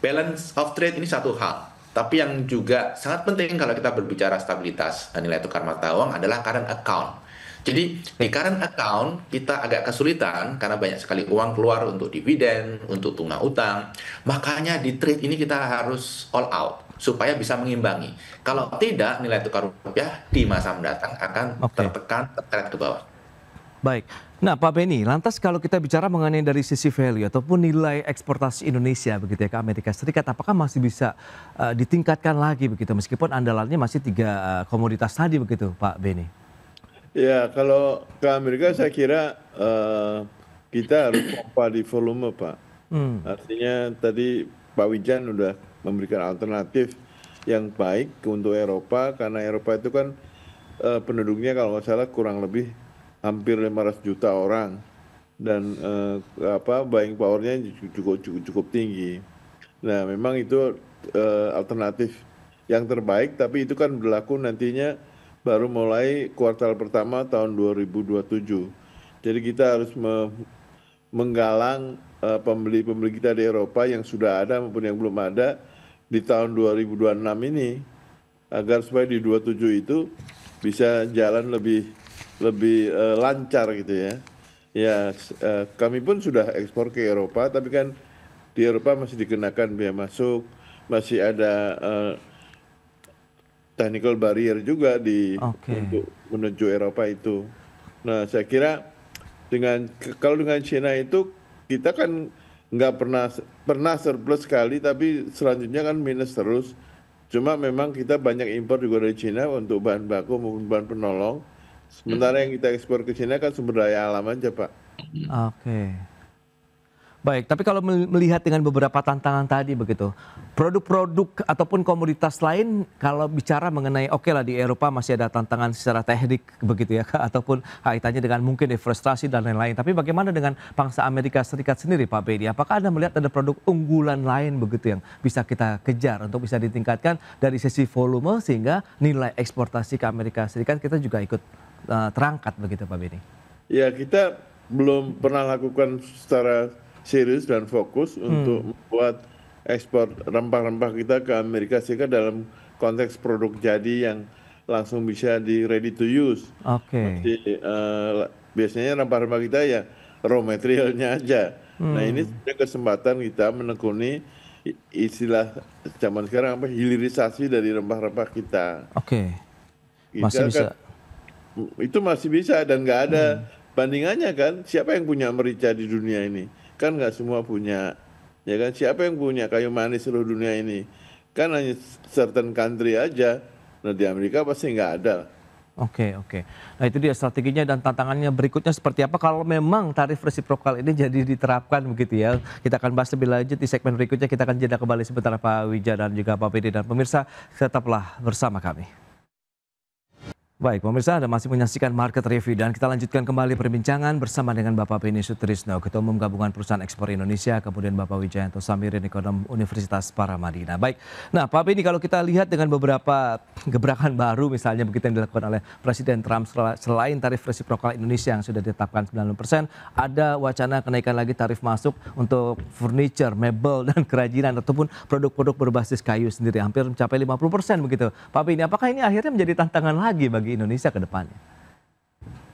balance of trade ini satu hal. Tapi yang juga sangat penting kalau kita berbicara stabilitas nilai tukar mata uang adalah current account. Jadi di current account kita agak kesulitan karena banyak sekali uang keluar untuk dividen, untuk bunga utang. Makanya di trade ini kita harus all out supaya bisa mengimbangi. Kalau tidak, nilai tukar rupiah di masa mendatang akan tertekan, terseret ke bawah. Baik. Nah, Pak Beni, lantas kalau kita bicara mengenai dari sisi value ataupun nilai eksportasi Indonesia begitu ya ke Amerika Serikat, apakah masih bisa ditingkatkan lagi begitu meskipun andalannya masih 3 komoditas tadi begitu, Pak Beni? Ya, kalau ke Amerika saya kira kita harus pompa di volume, Pak. Artinya tadi Pak Wijan udah memberikan alternatif yang baik untuk Eropa, karena Eropa itu kan penduduknya kalau nggak salah kurang lebih hampir 500 juta orang, dan buying powernya cukup tinggi. Nah, memang itu alternatif yang terbaik, tapi itu kan berlaku nantinya baru mulai kuartal pertama tahun 2027. Jadi kita harus menggalang pembeli-pembeli kita di Eropa yang sudah ada maupun yang belum ada di tahun 2026 ini, agar supaya di 27 itu bisa jalan lebih lancar gitu ya. Ya, kami pun sudah ekspor ke Eropa, tapi kan di Eropa masih dikenakan biaya masuk, masih ada technical barrier juga untuk menuju Eropa itu. Nah, saya kira kalau dengan China itu kita kan nggak pernah surplus sekali, tapi selanjutnya kan minus terus. Cuma memang kita banyak impor juga dari China untuk bahan baku maupun bahan penolong. Sementara yang kita ekspor ke China kan sumber daya alam aja, Pak. Baik, tapi kalau melihat dengan beberapa tantangan tadi begitu, produk-produk ataupun komoditas lain kalau bicara mengenai oke lah di Eropa masih ada tantangan secara teknik begitu ya, ataupun kaitannya dengan mungkin deforestasi dan lain-lain. Tapi bagaimana dengan bangsa Amerika Serikat sendiri Pak Beni? Apakah Anda melihat ada produk unggulan lain begitu yang bisa kita kejar untuk bisa ditingkatkan dari sisi volume sehingga nilai eksportasi ke Amerika Serikat kita juga ikut terangkat begitu Pak Beni? Ya, kita belum pernah lakukan secara serius dan fokus untuk membuat ekspor rempah-rempah kita ke Amerika Serikat dalam konteks produk jadi yang langsung bisa di ready to use. Oke. Biasanya rempah-rempah kita ya raw materialnya aja. Nah, ini sebenarnya kesempatan kita menekuni istilah zaman sekarang apa, hilirisasi dari rempah-rempah kita. Oke. Masih bisa. Itu masih bisa dan nggak ada bandingannya kan. Siapa yang punya merica di dunia ini? Kan nggak semua punya, ya kan? Siapa yang punya kayu manis seluruh dunia ini? Kan hanya certain country aja. Nah, di Amerika pasti nggak ada. Oke. Nah, itu dia strateginya dan tantangannya berikutnya seperti apa kalau memang tarif resiprokal ini jadi diterapkan begitu ya. Kita akan bahas lebih lanjut di segmen berikutnya. Kita akan jeda kembali sebentar Pak Wija dan juga Pak Beni, dan pemirsa tetaplah bersama kami. Baik, pemirsa, Anda masih menyaksikan Market Review dan kita lanjutkan kembali perbincangan bersama dengan Bapak Beni Sutrisno, Ketua Umum Gabungan Perusahaan Ekspor Indonesia, kemudian Bapak Wijayanto Samirin, Ekonom Universitas Paramadina. Baik, nah Pak Beni, kalau kita lihat dengan beberapa gebrakan baru misalnya begitu yang dilakukan oleh Presiden Trump selain tarif resiprokal Indonesia yang sudah ditetapkan 90%, ada wacana kenaikan lagi tarif masuk untuk furniture, mebel, dan kerajinan ataupun produk-produk berbasis kayu sendiri hampir mencapai 50% begitu. Pak Beni, apakah ini akhirnya menjadi tantangan lagi bagi Indonesia ke depannya?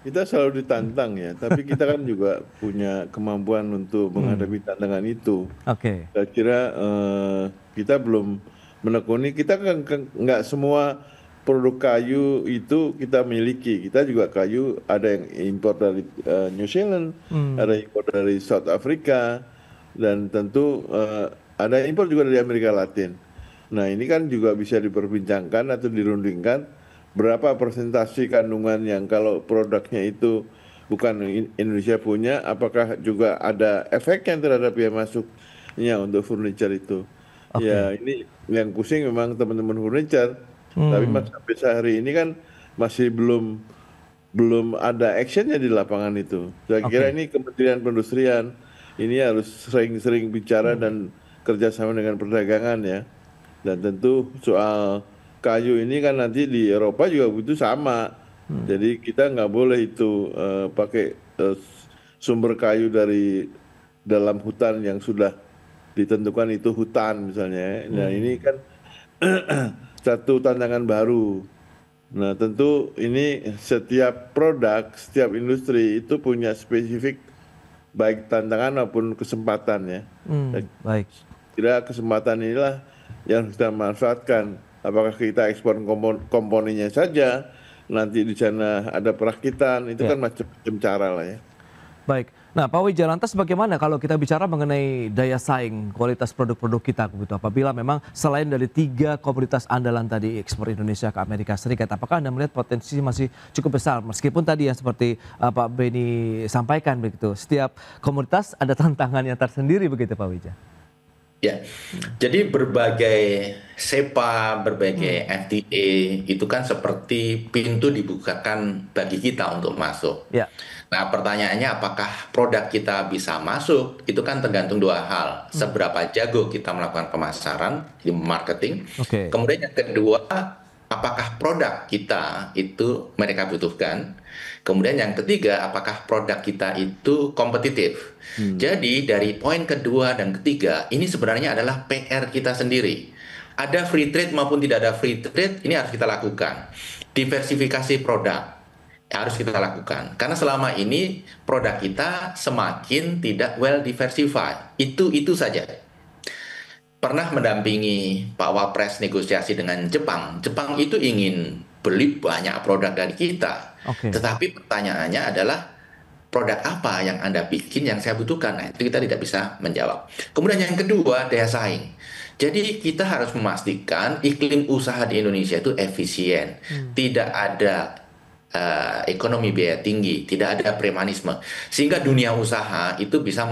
Kita selalu ditantang ya, tapi kita kan juga punya kemampuan untuk menghadapi tantangan itu. Oke. Saya kira kita belum menekuni, kita kan nggak semua produk kayu itu kita miliki. Kita juga kayu ada yang impor dari New Zealand, ada impor dari South Africa, dan tentu ada impor juga dari Amerika Latin. Nah, ini kan juga bisa diperbincangkan atau dirundingkan berapa persentase kandungan yang kalau produknya itu bukan Indonesia punya, apakah juga ada efeknya terhadap biaya masuknya untuk furniture itu. Okay. Ya, ini yang pusing memang teman-teman furniture, tapi sampai sehari ini kan masih belum ada actionnya di lapangan itu. Saya kira ini Kementerian Perindustrian ini harus sering-sering bicara dan kerjasama dengan perdagangan ya. Dan tentu soal kayu ini kan nanti di Eropa juga butuh sama. Jadi kita nggak boleh itu pakai sumber kayu dari dalam hutan yang sudah ditentukan itu hutan misalnya. Nah, ini kan satu tantangan baru. Nah, tentu ini setiap produk, setiap industri itu punya spesifik baik tantangan maupun kesempatan ya. Baik. Kira kesempatan inilah yang kita manfaatkan. Apakah kita ekspor komponennya saja, nanti di sana ada perakitan, itu kan macam-macam cara lah ya. Baik, nah Pak Wija, lantas bagaimana kalau kita bicara mengenai daya saing kualitas produk-produk kita begitu? Apabila memang selain dari 3 komoditas andalan tadi ekspor Indonesia ke Amerika Serikat, apakah Anda melihat potensi masih cukup besar? Meskipun tadi yang seperti Pak Beni sampaikan begitu, setiap komoditas ada tantangannya tersendiri begitu Pak Wija? Ya, jadi berbagai SEPA, berbagai FTA itu kan seperti pintu dibukakan bagi kita untuk masuk. Ya. Nah, pertanyaannya apakah produk kita bisa masuk? Itu kan tergantung 2 hal. Seberapa jago kita melakukan pemasaran, di marketing. Kemudian yang kedua, apakah produk kita itu mereka butuhkan? Kemudian yang ketiga, apakah produk kita itu kompetitif? Jadi dari poin kedua dan ketiga, ini sebenarnya adalah PR kita sendiri. Ada free trade maupun tidak ada free trade, ini harus kita lakukan. Diversifikasi produk harus kita lakukan. Karena selama ini produk kita semakin tidak well diversified. Itu saja. Pernah mendampingi Pak Wapres negosiasi dengan Jepang. Jepang itu ingin beli banyak produk dari kita. Tetapi pertanyaannya adalah produk apa yang Anda bikin yang saya butuhkan? Nah, itu kita tidak bisa menjawab. Kemudian yang kedua, daya saing. Jadi kita harus memastikan iklim usaha di Indonesia itu efisien. Tidak ada ekonomi biaya tinggi, tidak ada premanisme. Sehingga dunia usaha itu bisa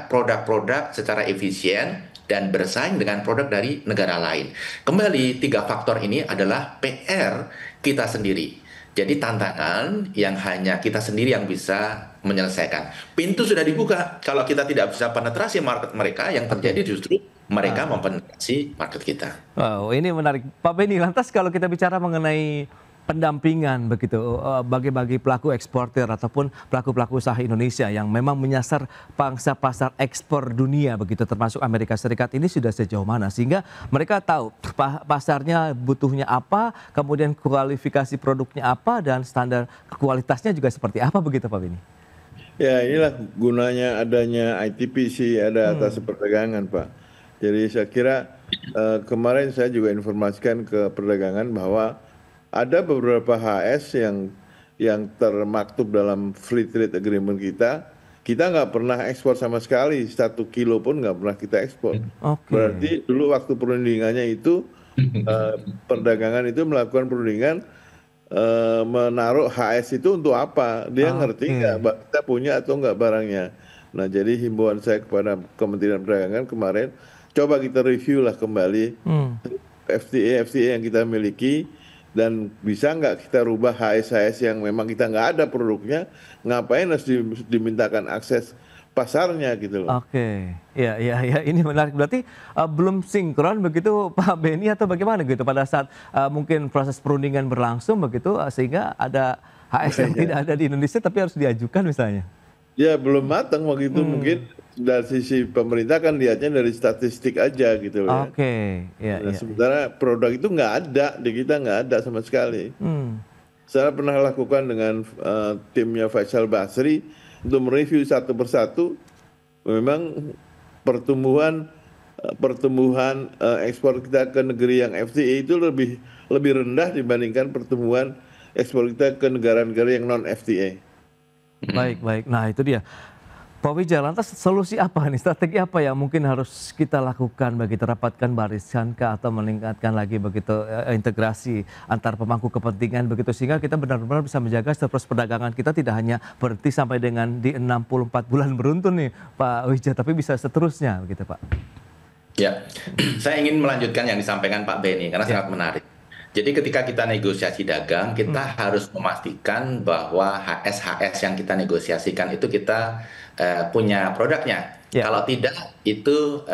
produk-produk secara efisien dan bersaing dengan produk dari negara lain. Kembali, 3 faktor ini adalah PR kita sendiri. Jadi tantangan yang hanya kita sendiri yang bisa menyelesaikan. Pintu sudah dibuka. Kalau kita tidak bisa penetrasi market mereka, yang terjadi justru mereka mempenetrasi market kita. Wow, ini menarik. Pak Benny, lantas kalau kita bicara mengenai pendampingan begitu bagi pelaku eksportir ataupun pelaku-pelaku usaha Indonesia yang memang menyasar pangsa pasar ekspor dunia begitu termasuk Amerika Serikat, ini sudah sejauh mana sehingga mereka tahu pasarnya butuhnya apa, kemudian kualifikasi produknya apa, dan standar kualitasnya juga seperti apa begitu Pak Benny? Ya, inilah gunanya adanya ITPC, ada atas perdagangan, Pak. Jadi saya kira kemarin saya juga informasikan ke perdagangan bahwa ada beberapa HS yang termaktub dalam free trade agreement kita nggak pernah ekspor sama sekali, 1 kilo pun nggak pernah kita ekspor. Berarti dulu waktu perundingannya itu perdagangan itu melakukan perundingan menaruh HS itu untuk apa? Dia ngerti nggak kita punya atau nggak barangnya. Nah, jadi himbauan saya kepada Kementerian Perdagangan kemarin, coba kita review lah kembali FTA yang kita miliki, dan bisa nggak kita rubah HS yang memang kita nggak ada produknya, ngapain harus dimintakan akses pasarnya gitu loh. Oke, ya ini menarik. Berarti belum sinkron begitu Pak Benny atau bagaimana gitu pada saat mungkin proses perundingan berlangsung begitu sehingga ada HS yang tidak ada di Indonesia tapi harus diajukan misalnya? Ya belum matang waktu itu, mungkin dari sisi pemerintah kan lihatnya dari statistik aja gitu loh. Oke, ya. Sementara produk itu nggak ada, di kita nggak ada sama sekali. Saya pernah lakukan dengan timnya Faisal Basri untuk mereview satu persatu. Memang pertumbuhan ekspor kita ke negeri yang FTA itu lebih rendah dibandingkan pertumbuhan ekspor kita ke negara-negara yang non FTA. Baik. Nah itu dia. Pak Wijaya, lantas solusi apa nih, strategi apa yang mungkin harus kita lakukan bagi terapatkan barisan atau meningkatkan lagi begitu integrasi antar pemangku kepentingan begitu sehingga kita benar-benar bisa menjaga surplus perdagangan kita tidak hanya berhenti sampai dengan di 64 bulan beruntun nih Pak Wijaya, tapi bisa seterusnya begitu Pak. Ya, saya ingin melanjutkan yang disampaikan Pak Benny karena sangat menarik. Jadi ketika kita negosiasi dagang, kita harus memastikan bahwa HS yang kita negosiasikan itu kita punya produknya. Kalau tidak, itu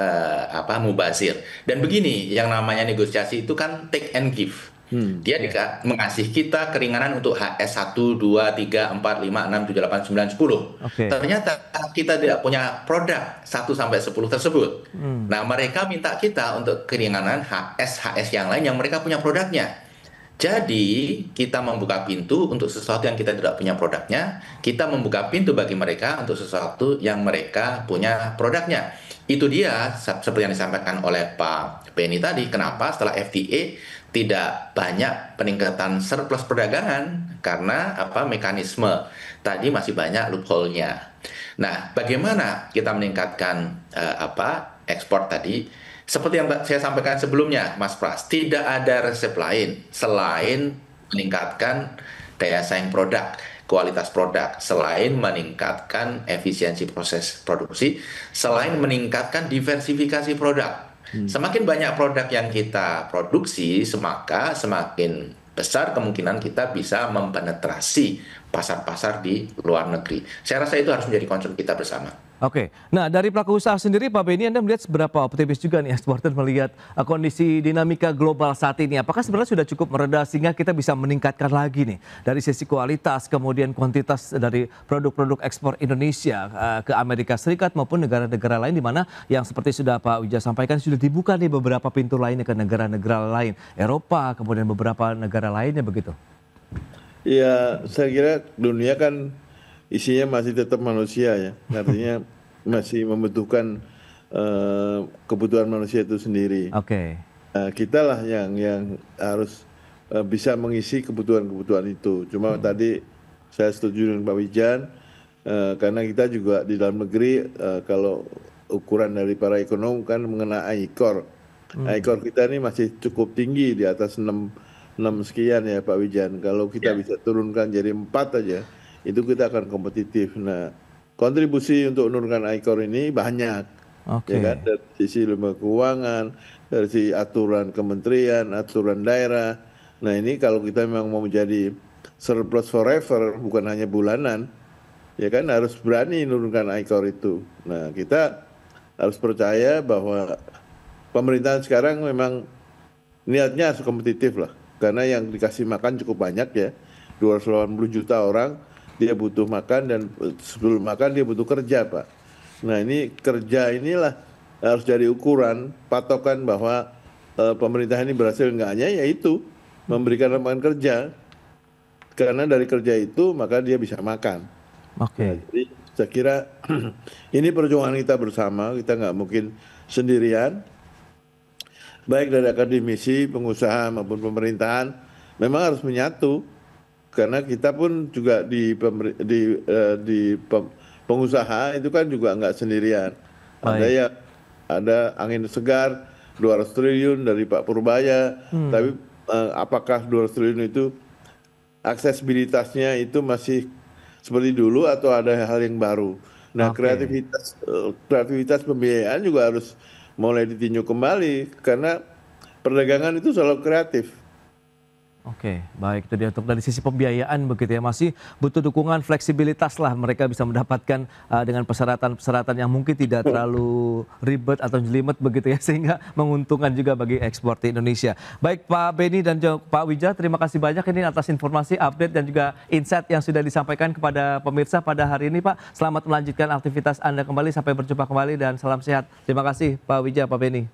mubazir. Dan begini, yang namanya negosiasi itu kan take and give. Dia mengasih kita keringanan untuk HS 1, 2, 3, 4, 5, 6, 7, 8, 9, 10. Ternyata kita tidak punya produk 1 sampai 10 tersebut. Nah, mereka minta kita untuk keringanan HS yang lain yang mereka punya produknya. Jadi kita membuka pintu untuk sesuatu yang kita tidak punya produknya, kita membuka pintu bagi mereka untuk sesuatu yang mereka punya produknya. Itu dia seperti yang disampaikan oleh Pak Benny tadi, kenapa setelah FTA tidak banyak peningkatan surplus perdagangan karena mekanisme tadi masih banyak loophole-nya. Nah, bagaimana kita meningkatkan ekspor tadi? Seperti yang saya sampaikan sebelumnya, Mas Pras, tidak ada resep lain selain meningkatkan daya saing produk, kualitas produk, selain meningkatkan efisiensi proses produksi, selain meningkatkan diversifikasi produk. Semakin banyak produk yang kita produksi, maka semakin besar kemungkinan kita bisa mempenetrasi pasar-pasar di luar negeri. Saya rasa itu harus menjadi concern kita bersama. Oke, nah dari pelaku usaha sendiri Pak Benny, Anda melihat seberapa optimis juga nih eksportir melihat kondisi dinamika global saat ini? Apakah sebenarnya sudah cukup mereda sehingga kita bisa meningkatkan lagi nih dari sisi kualitas kemudian kuantitas dari produk-produk ekspor Indonesia ke Amerika Serikat maupun negara-negara lain di mana yang seperti sudah Pak Wijaya sampaikan sudah dibuka nih beberapa pintu lainnya ke negara-negara lain, Eropa kemudian beberapa negara lainnya begitu? Ya, saya kira dunia kan isinya masih tetap manusia ya, artinya masih membutuhkan kebutuhan manusia itu sendiri. Kita lah yang harus bisa mengisi kebutuhan-kebutuhan itu. Cuma tadi saya setuju dengan Pak Wijan, karena kita juga di dalam negeri kalau ukuran dari para ekonom kan mengenai ICOR. ICOR kita ini masih cukup tinggi di atas 6 6 sekian ya Pak Wijan. Kalau kita bisa turunkan jadi 4 aja, itu kita akan kompetitif. Nah, kontribusi untuk menurunkan ICOR ini banyak, ya kan, dari sisi lembaga keuangan, dari sisi aturan kementerian, aturan daerah. Nah ini kalau kita memang mau menjadi surplus forever, bukan hanya bulanan, ya kan, harus berani menurunkan ICOR itu. Nah kita harus percaya bahwa pemerintahan sekarang memang niatnya harus kompetitif lah. Karena yang dikasih makan cukup banyak ya, 280 juta orang, dia butuh makan dan sebelum makan dia butuh kerja Pak. Nah ini kerja inilah harus jadi ukuran, patokan bahwa pemerintah ini berhasil enggaknya, yaitu memberikan lapangan kerja. Karena dari kerja itu maka dia bisa makan. Nah, jadi saya kira ini perjuangan kita bersama, kita nggak mungkin sendirian. Baik dari akademisi, pengusaha maupun pemerintahan memang harus menyatu, karena kita pun juga di pengusaha itu kan juga nggak sendirian. Ada angin segar 200 triliun dari Pak Purbaya, tapi apakah 200 triliun itu aksesibilitasnya itu masih seperti dulu atau ada hal yang baru? Nah, kreativitas pembiayaan juga harus mulai ditinjau kembali, karena perdagangan itu selalu kreatif. Oke, baik, itu dia untuk dari sisi pembiayaan begitu ya, masih butuh dukungan fleksibilitas lah, mereka bisa mendapatkan dengan persyaratan-persyaratan yang mungkin tidak terlalu ribet atau jelimet begitu ya, sehingga menguntungkan juga bagi ekspor di Indonesia. Baik Pak Beni dan Pak Wija, terima kasih banyak ini atas informasi, update dan juga insight yang sudah disampaikan kepada pemirsa pada hari ini Pak. Selamat melanjutkan aktivitas Anda kembali, sampai berjumpa kembali dan salam sehat. Terima kasih Pak Wija, Pak Beni.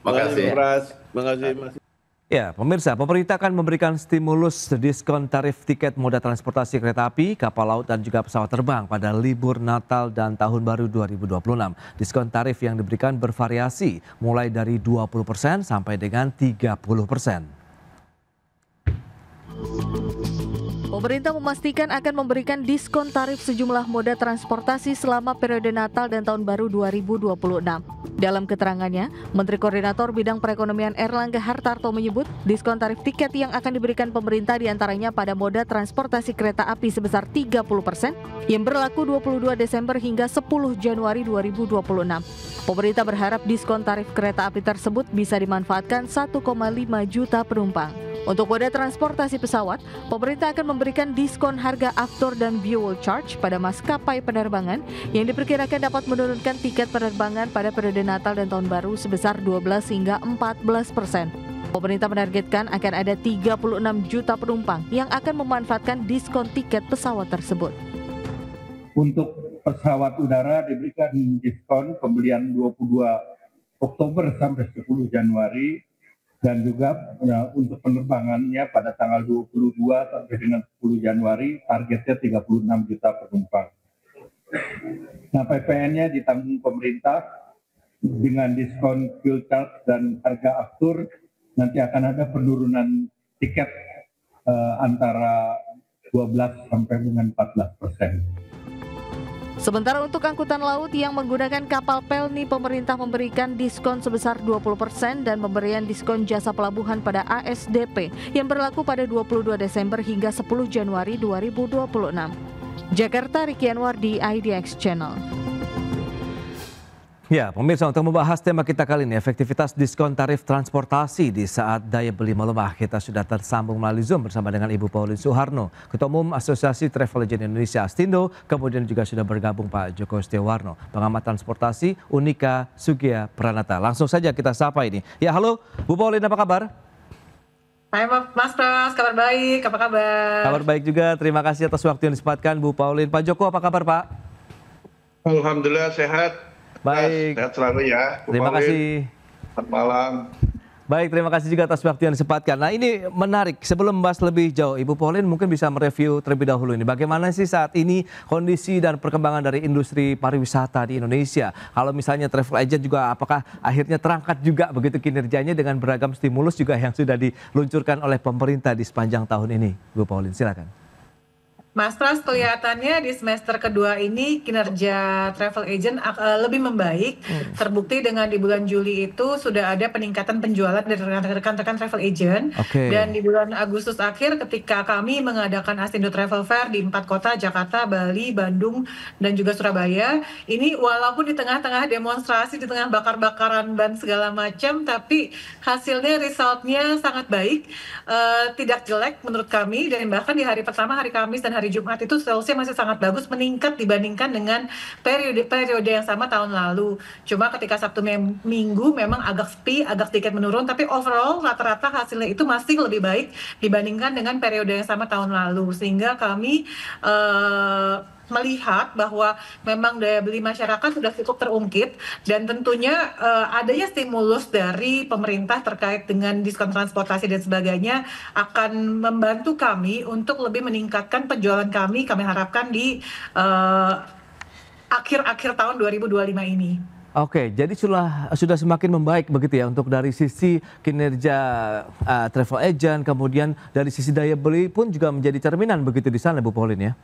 Terima kasih Pras, terima kasih Mas. Ya, pemirsa, pemerintah akan memberikan stimulus diskon tarif tiket moda transportasi kereta api, kapal laut, dan juga pesawat terbang pada libur Natal dan Tahun Baru 2026. Diskon tarif yang diberikan bervariasi, mulai dari 20% sampai dengan 30%. Pemerintah memastikan akan memberikan diskon tarif sejumlah moda transportasi selama periode Natal dan Tahun Baru 2026. Dalam keterangannya, Menteri Koordinator Bidang Perekonomian Erlangga Hartarto menyebut diskon tarif tiket yang akan diberikan pemerintah diantaranya pada moda transportasi kereta api sebesar 30% yang berlaku 22 Desember hingga 10 Januari 2026. Pemerintah berharap diskon tarif kereta api tersebut bisa dimanfaatkan 1,5 juta penumpang. Untuk moda transportasi pesawat, pemerintah akan memberikan diskon harga after dan fuel charge pada maskapai penerbangan yang diperkirakan dapat menurunkan tiket penerbangan pada periode Natal dan Tahun Baru sebesar 12 hingga 14%. Pemerintah menargetkan akan ada 36 juta penumpang yang akan memanfaatkan diskon tiket pesawat tersebut. Untuk pesawat udara diberikan diskon pembelian 22 Oktober sampai 10 Januari. Dan juga untuk penerbangannya pada tanggal 22 sampai dengan 10 Januari targetnya 36 juta penumpang. Nah, PPN-nya ditanggung pemerintah dengan diskon fuel charge dan harga aftur. Nanti akan ada penurunan tiket antara 12 sampai dengan 14%. Sementara untuk angkutan laut yang menggunakan kapal Pelni, pemerintah memberikan diskon sebesar 20% dan pemberian diskon jasa pelabuhan pada ASDP yang berlaku pada 22 Desember hingga 10 Januari 2026. Jakarta, Riki Anwar di IDX Channel. Ya, pemirsa, untuk membahas tema kita kali ini, efektivitas diskon tarif transportasi di saat daya beli melemah, kita sudah tersambung melalui Zoom bersama dengan Ibu Pauline Suharno, Ketua Umum Asosiasi Travel Agent Indonesia Astindo, kemudian juga sudah bergabung Pak Joko Setiawarno, pengamat transportasi Unika Sugiya Pranata. Langsung saja kita sapa ini. Ya, halo Bu Pauline, apa kabar? Hai Mas Pras, kabar baik, apa kabar? Kabar baik juga, terima kasih atas waktu yang disempatkan Bu Pauline. Pak Joko, apa kabar Pak? Alhamdulillah sehat. Baik. Sehat selalu ya. Terima kasih. Selamat malam. Baik, terima kasih juga atas waktu yang disempatkan. Nah, ini menarik. Sebelum membahas lebih jauh, Ibu Pauline mungkin bisa mereview terlebih dahulu ini. Bagaimana sih saat ini kondisi dan perkembangan dari industri pariwisata di Indonesia? Kalau misalnya travel agent juga apakah akhirnya terangkat juga begitu kinerjanya dengan beragam stimulus juga yang sudah diluncurkan oleh pemerintah di sepanjang tahun ini? Ibu Pauline, silakan. Mas Pras, kelihatannya di semester kedua ini kinerja travel agent lebih membaik. Terbukti dengan di bulan Juli itu sudah ada peningkatan penjualan dari rekan-rekan travel agent. Dan di bulan Agustus akhir ketika kami mengadakan Astindo Travel Fair di 4 kota, Jakarta, Bali, Bandung, dan juga Surabaya. Ini walaupun di tengah-tengah demonstrasi, di tengah bakar-bakaran ban segala macam, tapi hasilnya, resultnya sangat baik. Tidak jelek menurut kami, dan bahkan di hari pertama, hari Kamis dan hari Jumat itu salesnya masih sangat bagus, meningkat dibandingkan dengan periode yang sama tahun lalu. Cuma ketika Sabtu Minggu memang agak sepi, agak sedikit menurun, tapi overall rata-rata hasilnya itu masih lebih baik dibandingkan dengan periode yang sama tahun lalu. Sehingga kami melihat bahwa memang daya beli masyarakat sudah cukup terungkit, dan tentunya adanya stimulus dari pemerintah terkait dengan diskon transportasi dan sebagainya akan membantu kami untuk lebih meningkatkan penjualan kami harapkan di akhir-akhir tahun 2025 ini. Oke, jadi sudah semakin membaik begitu ya untuk dari sisi kinerja travel agent, kemudian dari sisi daya beli pun juga menjadi cerminan begitu di sana, Bu Pauline ya?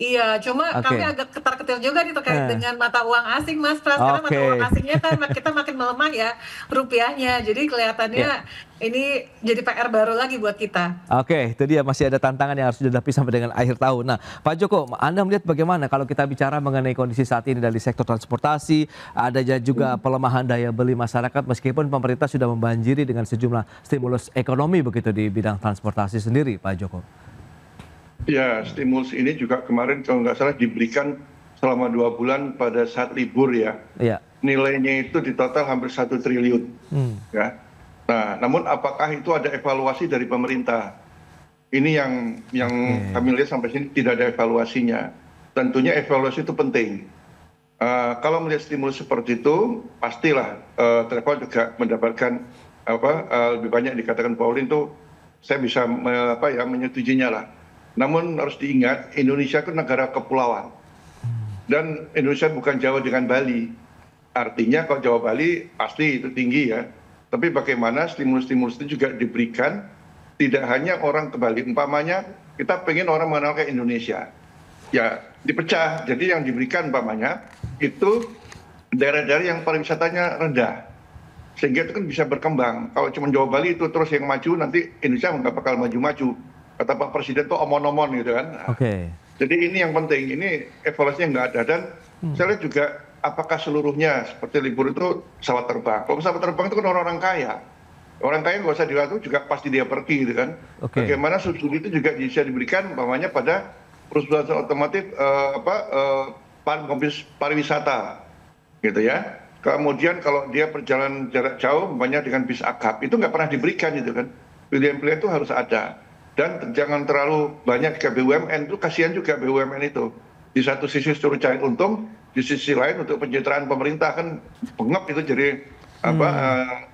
Iya, cuma kami agak ketar-ketir juga nih terkait dengan mata uang asing, Mas Pras, karena mata uang asingnya kan kita makin melemah ya rupiahnya, jadi kelihatannya ini jadi PR baru lagi buat kita. Oke, itu dia, masih ada tantangan yang harus dihadapi sampai dengan akhir tahun. Nah, Pak Joko, Anda melihat bagaimana kalau kita bicara mengenai kondisi saat ini dari sektor transportasi, ada juga pelemahan daya beli masyarakat meskipun pemerintah sudah membanjiri dengan sejumlah stimulus ekonomi begitu di bidang transportasi sendiri, Pak Joko? Ya, stimulus ini juga kemarin kalau nggak salah diberikan selama 2 bulan pada saat libur ya. Nilainya itu di total hampir 1 triliun. Ya. Nah, namun apakah itu ada evaluasi dari pemerintah? Ini yang kami lihat sampai sini tidak ada evaluasinya. Tentunya evaluasi itu penting. Kalau melihat stimulus seperti itu, pastilah travel juga mendapatkan lebih banyak dikatakan Pauline itu saya bisa menyetujuinya lah. Namun harus diingat Indonesia itu negara kepulauan dan Indonesia bukan Jawa dengan Bali. Artinya kalau Jawa Bali pasti itu tinggi ya. Tapi bagaimana stimulus-stimulus itu juga diberikan tidak hanya orang ke Bali. Umpamanya kita pengen orang mengenal ke Indonesia, ya dipecah. Jadi yang diberikan umpamanya itu daerah-daerah yang pariwisatanya rendah, sehingga itu kan bisa berkembang. Kalau cuma Jawa Bali itu terus yang maju, nanti Indonesia nggak bakal maju-maju. Kata Pak Presiden tuh omon-omon gitu kan. Jadi ini yang penting, ini evaluasinya nggak ada. Dan saya lihat juga apakah seluruhnya seperti libur itu pesawat terbang. Kalau pesawat terbang itu kan orang-orang kaya. Orang kaya nggak usah diatur juga pasti dia pergi gitu kan. Bagaimana subsidi itu juga bisa diberikan umpamanya pada perusahaan otomotif pariwisata gitu ya. Kemudian kalau dia perjalanan jarak jauh umpamanya dengan bis akap itu nggak pernah diberikan gitu kan. Pilihan-pilihan itu harus ada. Dan jangan terlalu banyak ke BUMN, itu kasihan juga BUMN itu. Di satu sisi suruh cari untung, di sisi lain untuk pencitraan pemerintah kan pengep itu jadi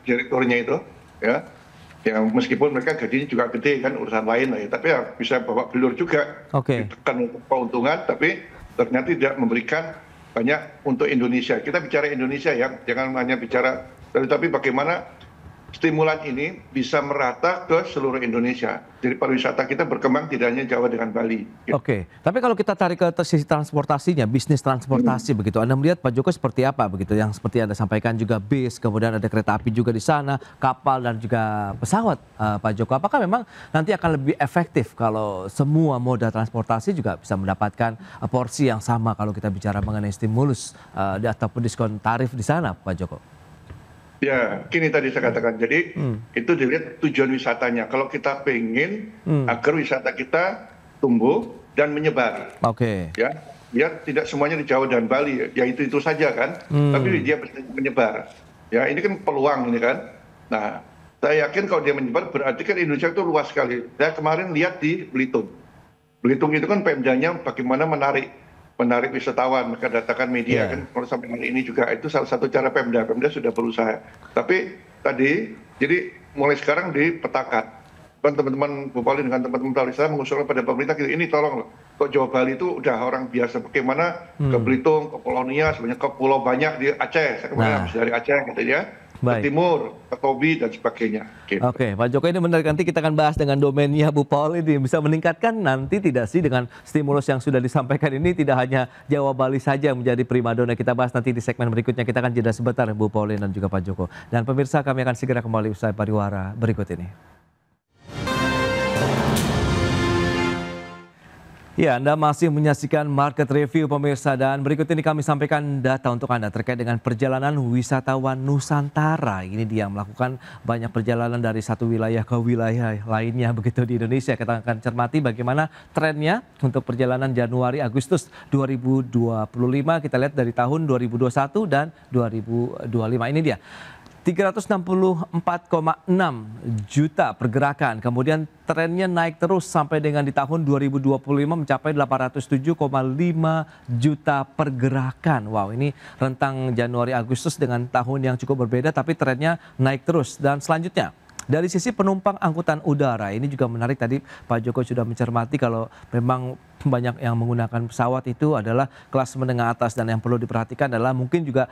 direkturnya itu ya. Ya meskipun mereka gajinya juga gede kan urusan lain lah ya, tapi ya bisa bawa belur juga. Ditekan untuk keuntungan tapi ternyata tidak memberikan banyak untuk Indonesia. Kita bicara Indonesia ya, jangan hanya bicara tapi bagaimana stimulan ini bisa merata ke seluruh Indonesia. Jadi pariwisata kita berkembang tidak hanya Jawa dengan Bali. Tapi kalau kita tarik ke sisi transportasinya, bisnis transportasi begitu, Anda melihat Pak Joko seperti apa begitu? Yang seperti Anda sampaikan juga bis, kemudian ada kereta api juga di sana, kapal dan juga pesawat, Pak Joko. Apakah memang nanti akan lebih efektif kalau semua moda transportasi juga bisa mendapatkan porsi yang sama kalau kita bicara mengenai stimulus ataupun diskon tarif di sana, Pak Joko? Ya, gini tadi saya katakan. Jadi itu dilihat tujuan wisatanya. Kalau kita pengen agar wisata kita tumbuh dan menyebar, ya, biar tidak semuanya di Jawa dan Bali, ya itu saja kan. Tapi dia menyebar. Ya, ini kan peluang ini kan. Nah, saya yakin kalau dia menyebar berarti kan Indonesia itu luas sekali. Saya kemarin lihat di Belitung. Belitung itu kan Pemdanya bagaimana menarik wisatawan, mereka datangkan media kan, kalau sampai hari ini juga itu salah satu cara Pemda sudah berusaha. Tapi tadi, jadi mulai sekarang dipetakan. Kan teman-teman Bu Pauline dengan teman-teman pariwisata mengusulkan pada pemerintah, ini tolong loh, kok Jawa Bali itu udah orang biasa, bagaimana ke Belitung, ke Pulau Nia, sebenarnya ke pulau banyak di Aceh, saya kemarin habis dari Aceh gitu ya. ke timur, ke Tobi dan sebagainya. Gitu. Oke, Pak Joko, ini menarik, nanti kita akan bahas dengan domainnya Bu Paul ini, bisa meningkatkan nanti tidak sih dengan stimulus yang sudah disampaikan ini, tidak hanya Jawa Bali saja yang menjadi primadona. Kita bahas nanti di segmen berikutnya, kita akan jeda sebentar Bu Pauline dan juga Pak Joko. Dan pemirsa, kami akan segera kembali usai pariwara berikut ini. Ya, Anda masih menyaksikan Market Review pemirsa, dan berikut ini kami sampaikan data untuk Anda terkait dengan perjalanan wisatawan Nusantara. Ini dia melakukan banyak perjalanan dari satu wilayah ke wilayah lainnya begitu di Indonesia. Kita akan cermati bagaimana trennya untuk perjalanan Januari Agustus 2025. Kita lihat dari tahun 2021 dan 2025. Ini dia. 364,6 juta pergerakan, kemudian trennya naik terus sampai dengan di tahun 2025 mencapai 807,5 juta pergerakan. Wow, ini rentang Januari Agustus dengan tahun yang cukup berbeda, tapi trennya naik terus. Dan selanjutnya, dari sisi penumpang angkutan udara, ini juga menarik, tadi Pak Joko sudah mencermati kalau memang banyak yang menggunakan pesawat itu adalah kelas menengah atas, dan yang perlu diperhatikan adalah mungkin juga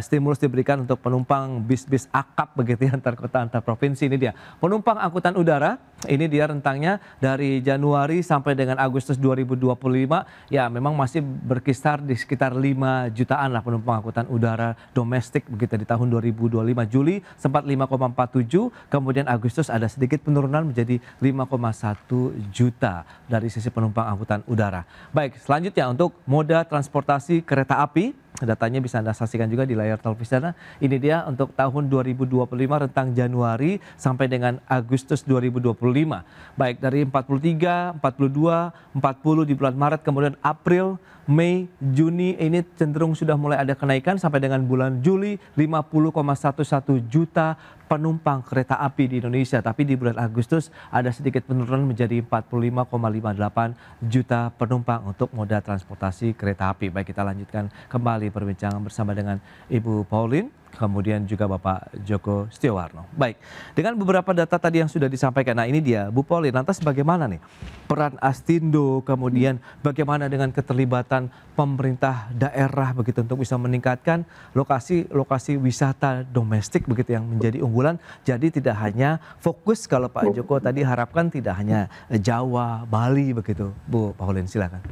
stimulus diberikan untuk penumpang bis-bis akap begitu ya, antar kota antar provinsi. Ini dia penumpang angkutan udara, ini dia rentangnya dari Januari sampai dengan Agustus 2025 ya, memang masih berkisar di sekitar 5 jutaan lah penumpang angkutan udara domestik begitu di tahun 2025. Juli sempat 5,47, kemudian Agustus ada sedikit penurunan menjadi 5,1 juta dari sisi penumpang angkutan udara. Baik, selanjutnya untuk moda transportasi kereta api, datanya bisa Anda saksikan juga di layar televisi Anda. Ini dia untuk tahun 2025 rentang Januari sampai dengan Agustus 2025. Baik, dari 43, 42, 40 di bulan Maret, kemudian April, Mei, Juni ini cenderung sudah mulai ada kenaikan sampai dengan bulan Juli 50,11 juta penumpang kereta api di Indonesia. Tapi di bulan Agustus ada sedikit penurunan menjadi 45,58 juta penumpang untuk moda transportasi kereta api. Baik, kita lanjutkan kembali perbincangan bersama dengan Ibu Pauline, kemudian juga Bapak Joko Setiawarno. Baik, dengan beberapa data tadi yang sudah disampaikan, nah ini dia Bu Pauline, lantas bagaimana nih peran Astindo, kemudian bagaimana dengan keterlibatan pemerintah daerah begitu untuk bisa meningkatkan lokasi wisata domestik begitu yang menjadi unggulan. Jadi tidak hanya fokus, kalau Pak Joko tadi harapkan tidak hanya Jawa, Bali begitu. Bu Pauline, silakan.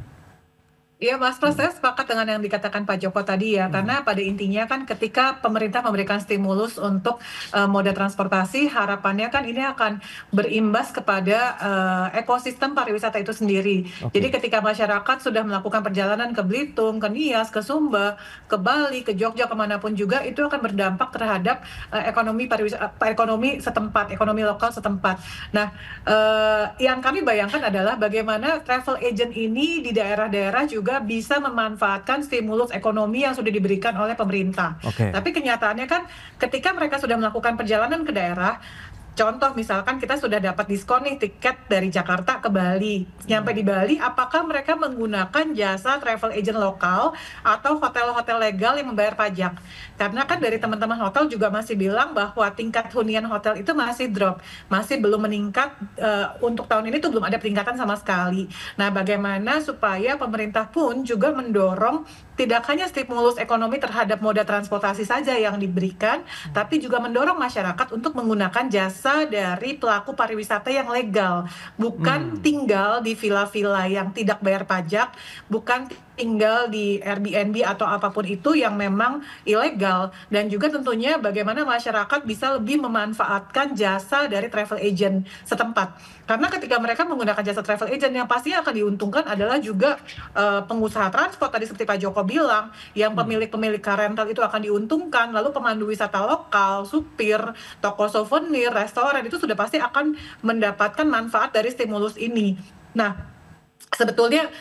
Iya Mas Pras, saya sepakat dengan yang dikatakan Pak Joko tadi ya, karena pada intinya kan ketika pemerintah memberikan stimulus untuk moda transportasi, harapannya kan ini akan berimbas kepada ekosistem pariwisata itu sendiri. Jadi ketika masyarakat sudah melakukan perjalanan ke Belitung, ke Nias, ke Sumba, ke Bali, ke Jogja, kemanapun juga, itu akan berdampak terhadap ekonomi setempat, ekonomi lokal setempat. Nah, yang kami bayangkan adalah bagaimana travel agent ini di daerah-daerah juga bisa memanfaatkan stimulus ekonomi yang sudah diberikan oleh pemerintah. Tapi kenyataannya kan ketika mereka sudah melakukan perjalanan ke daerah, contoh misalkan kita sudah dapat diskon nih tiket dari Jakarta ke Bali. Nyampe di Bali, apakah mereka menggunakan jasa travel agent lokal atau hotel-hotel legal yang membayar pajak? Karena kan dari teman-teman hotel juga masih bilang bahwa tingkat hunian hotel itu masih drop, masih belum meningkat. Untuk tahun ini tuh belum ada peningkatan sama sekali. Nah, bagaimana supaya pemerintah pun juga mendorong tidak hanya stimulus ekonomi terhadap moda transportasi saja yang diberikan, tapi juga mendorong masyarakat untuk menggunakan jasa dari pelaku pariwisata yang legal, bukan tinggal di villa-villa yang tidak bayar pajak, bukan tinggal di Airbnb atau apapun itu yang memang ilegal, dan juga tentunya bagaimana masyarakat bisa lebih memanfaatkan jasa dari travel agent setempat. Karena ketika mereka menggunakan jasa travel agent, yang pastinya akan diuntungkan adalah juga pengusaha transport tadi seperti Pak Joko bilang, yang pemilik-pemilik car rental itu akan diuntungkan, lalu pemandu wisata lokal, supir, toko souvenir, restoran itu sudah pasti akan mendapatkan manfaat dari stimulus ini. Nah, sebetulnya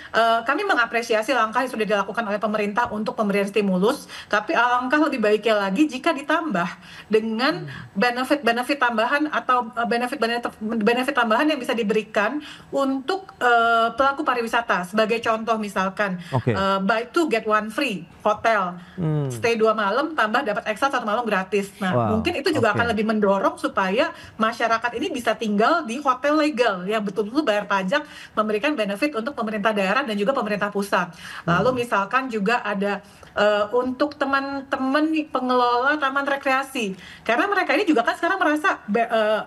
kami mengapresiasi langkah yang sudah dilakukan oleh pemerintah untuk pemberian stimulus, tapi alangkah lebih baiknya lagi jika ditambah dengan benefit tambahan atau benefit tambahan yang bisa diberikan untuk pelaku pariwisata. Sebagai contoh misalkan buy two get one free hotel, stay 2 malam tambah dapat ekstra 1 malam gratis. Nah, mungkin itu juga akan lebih mendorong supaya masyarakat ini bisa tinggal di hotel legal yang betul-betul bayar pajak, memberikan benefit benefit untuk pemerintah daerah dan juga pemerintah pusat. Lalu misalkan juga ada untuk teman-teman pengelola taman rekreasi, karena mereka ini juga kan sekarang merasa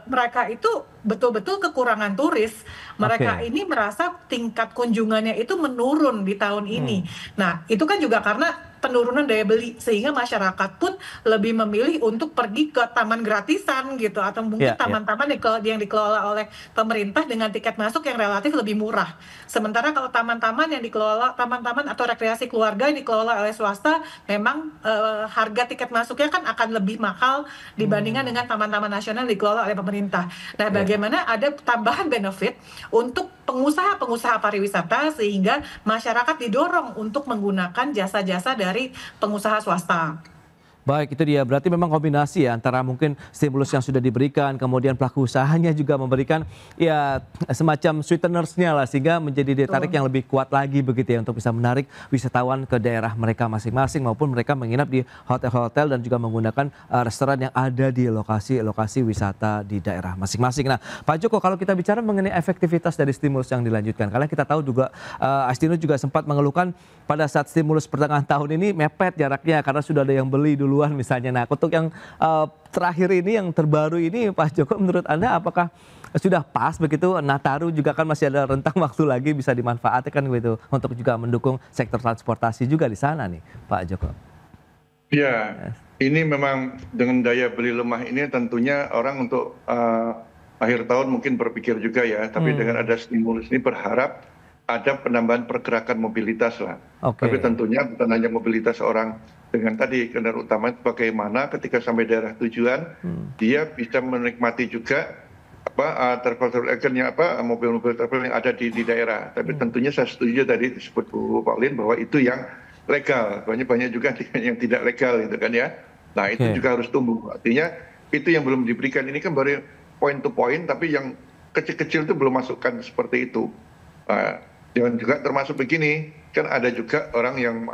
mereka itu betul-betul kekurangan turis. Mereka ini merasa tingkat kunjungannya itu menurun di tahun ini. Nah, itu kan juga karena penurunan daya beli, sehingga masyarakat pun lebih memilih untuk pergi ke taman gratisan gitu, atau mungkin taman-taman yang dikelola oleh pemerintah dengan tiket masuk yang relatif lebih murah. Sementara kalau taman-taman yang dikelola, taman-taman atau rekreasi keluarga yang dikelola oleh swasta, memang harga tiket masuknya kan akan lebih mahal dibandingkan dengan taman-taman nasional yang dikelola oleh pemerintah. Nah, bagaimana ada tambahan benefit untuk pengusaha-pengusaha pariwisata sehingga masyarakat didorong untuk menggunakan jasa-jasa dari pengusaha swasta. Baik, itu dia. Berarti memang kombinasi ya antara mungkin stimulus yang sudah diberikan, kemudian pelaku usahanya juga memberikan ya semacam sweetenersnya lah, sehingga menjadi daya tarik yang lebih kuat lagi begitu ya untuk bisa menarik wisatawan ke daerah mereka masing-masing maupun mereka menginap di hotel-hotel dan juga menggunakan restoran yang ada di lokasi-lokasi wisata di daerah masing-masing. Nah, Pak Joko, kalau kita bicara mengenai efektivitas dari stimulus yang dilanjutkan, karena kita tahu juga Astino juga sempat mengeluhkan pada saat stimulus pertengahan tahun ini mepet jaraknya karena sudah ada yang beli duluan misalnya. Nah, untuk yang terakhir ini, yang terbaru ini, Pak Joko, menurut Anda apakah sudah pas begitu? Nataru juga kan masih ada rentang waktu lagi bisa dimanfaatkan gitu untuk juga mendukung sektor transportasi juga di sana nih, Pak Joko. Ya, ini memang dengan daya beli lemah ini tentunya orang untuk akhir tahun mungkin berpikir juga ya, tapi dengan ada stimulus ini berharap ada penambahan pergerakan mobilitas lah. Tapi tentunya bukan hanya mobilitas orang dengan tadi kendaraan utama, bagaimana ketika sampai daerah tujuan dia bisa menikmati juga travel agent-nya, mobil-mobil travel yang ada di daerah. Tapi tentunya saya setuju tadi disebut Bu Pauline bahwa itu yang legal. Banyak juga yang tidak legal gitu kan ya. Nah, itu juga harus tumbuh. Artinya itu yang belum diberikan ini kan baru point to point, tapi yang kecil-kecil itu belum masukkan seperti itu. Dan juga termasuk begini, kan ada juga orang yang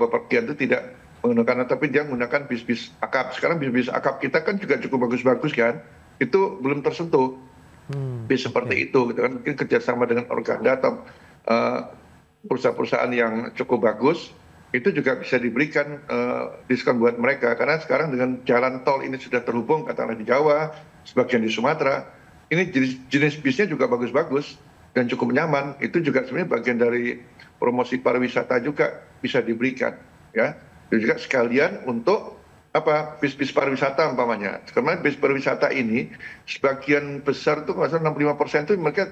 bepergian itu tidak menggunakan, tapi dia menggunakan bis-bis akap. Sekarang bis-bis akap kita kan juga cukup bagus-bagus kan, itu belum tersentuh bis seperti itu gitu kan. Mungkin kerjasama dengan Organda atau perusahaan-perusahaan yang cukup bagus itu juga bisa diberikan diskon buat mereka, karena sekarang dengan jalan tol ini sudah terhubung, katakanlah di Jawa, sebagian di Sumatera, ini jenis bisnya juga bagus-bagus dan cukup nyaman. Itu juga sebenarnya bagian dari promosi pariwisata juga bisa diberikan ya. Dan juga sekalian untuk bis-bis pariwisata umpamanya. Karena bis pariwisata ini sebagian besar itu kalau nggak salah 65% itu mereka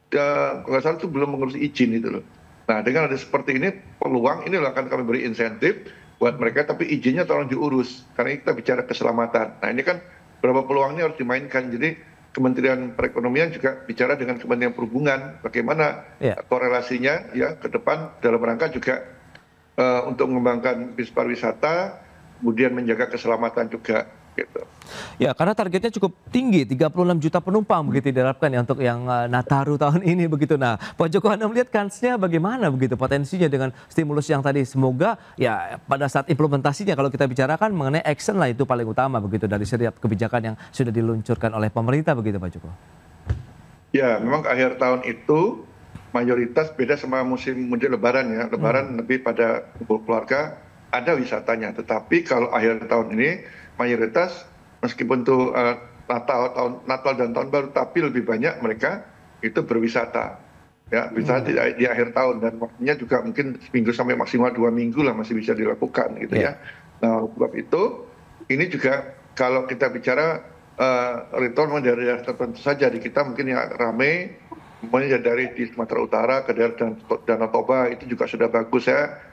kalau nggak salah itu belum mengurus izin itu loh. Nah, dengan ada seperti ini peluang ini akan kami beri insentif buat mereka, tapi izinnya tolong diurus karena kita bicara keselamatan. Nah, ini kan berapa peluangnya harus dimainkan. Jadi Kementerian Perekonomian juga bicara dengan Kementerian Perhubungan bagaimana korelasinya ya ke depan dalam rangka juga untuk mengembangkan bis pariwisata, kemudian menjaga keselamatan juga gitu. Ya, karena targetnya cukup tinggi, 36 juta penumpang begitu diharapkan ya untuk yang Nataru tahun ini begitu. Nah, Pak Joko, Anda melihat kansnya bagaimana begitu potensinya dengan stimulus yang tadi? Semoga ya pada saat implementasinya kalau kita bicarakan mengenai action lah, itu paling utama begitu dari setiap kebijakan yang sudah diluncurkan oleh pemerintah begitu, Pak Joko. Ya, memang akhir tahun itu mayoritas beda sama musim mudik Lebaran ya. Lebaran lebih pada kumpul keluarga, ada wisatanya. Tetapi kalau akhir tahun ini mayoritas meskipun tuh Natal dan tahun baru, tapi lebih banyak mereka itu berwisata ya, bisa di akhir tahun, dan waktunya juga mungkin seminggu sampai maksimal 2 minggu lah masih bisa dilakukan gitu ya. Nah, sebab itu ini juga kalau kita bicara return dari daerah tertentu saja di kita mungkin yang ramai, mulai dari di Sumatera Utara ke daerah Danau Toba itu juga sudah bagus ya.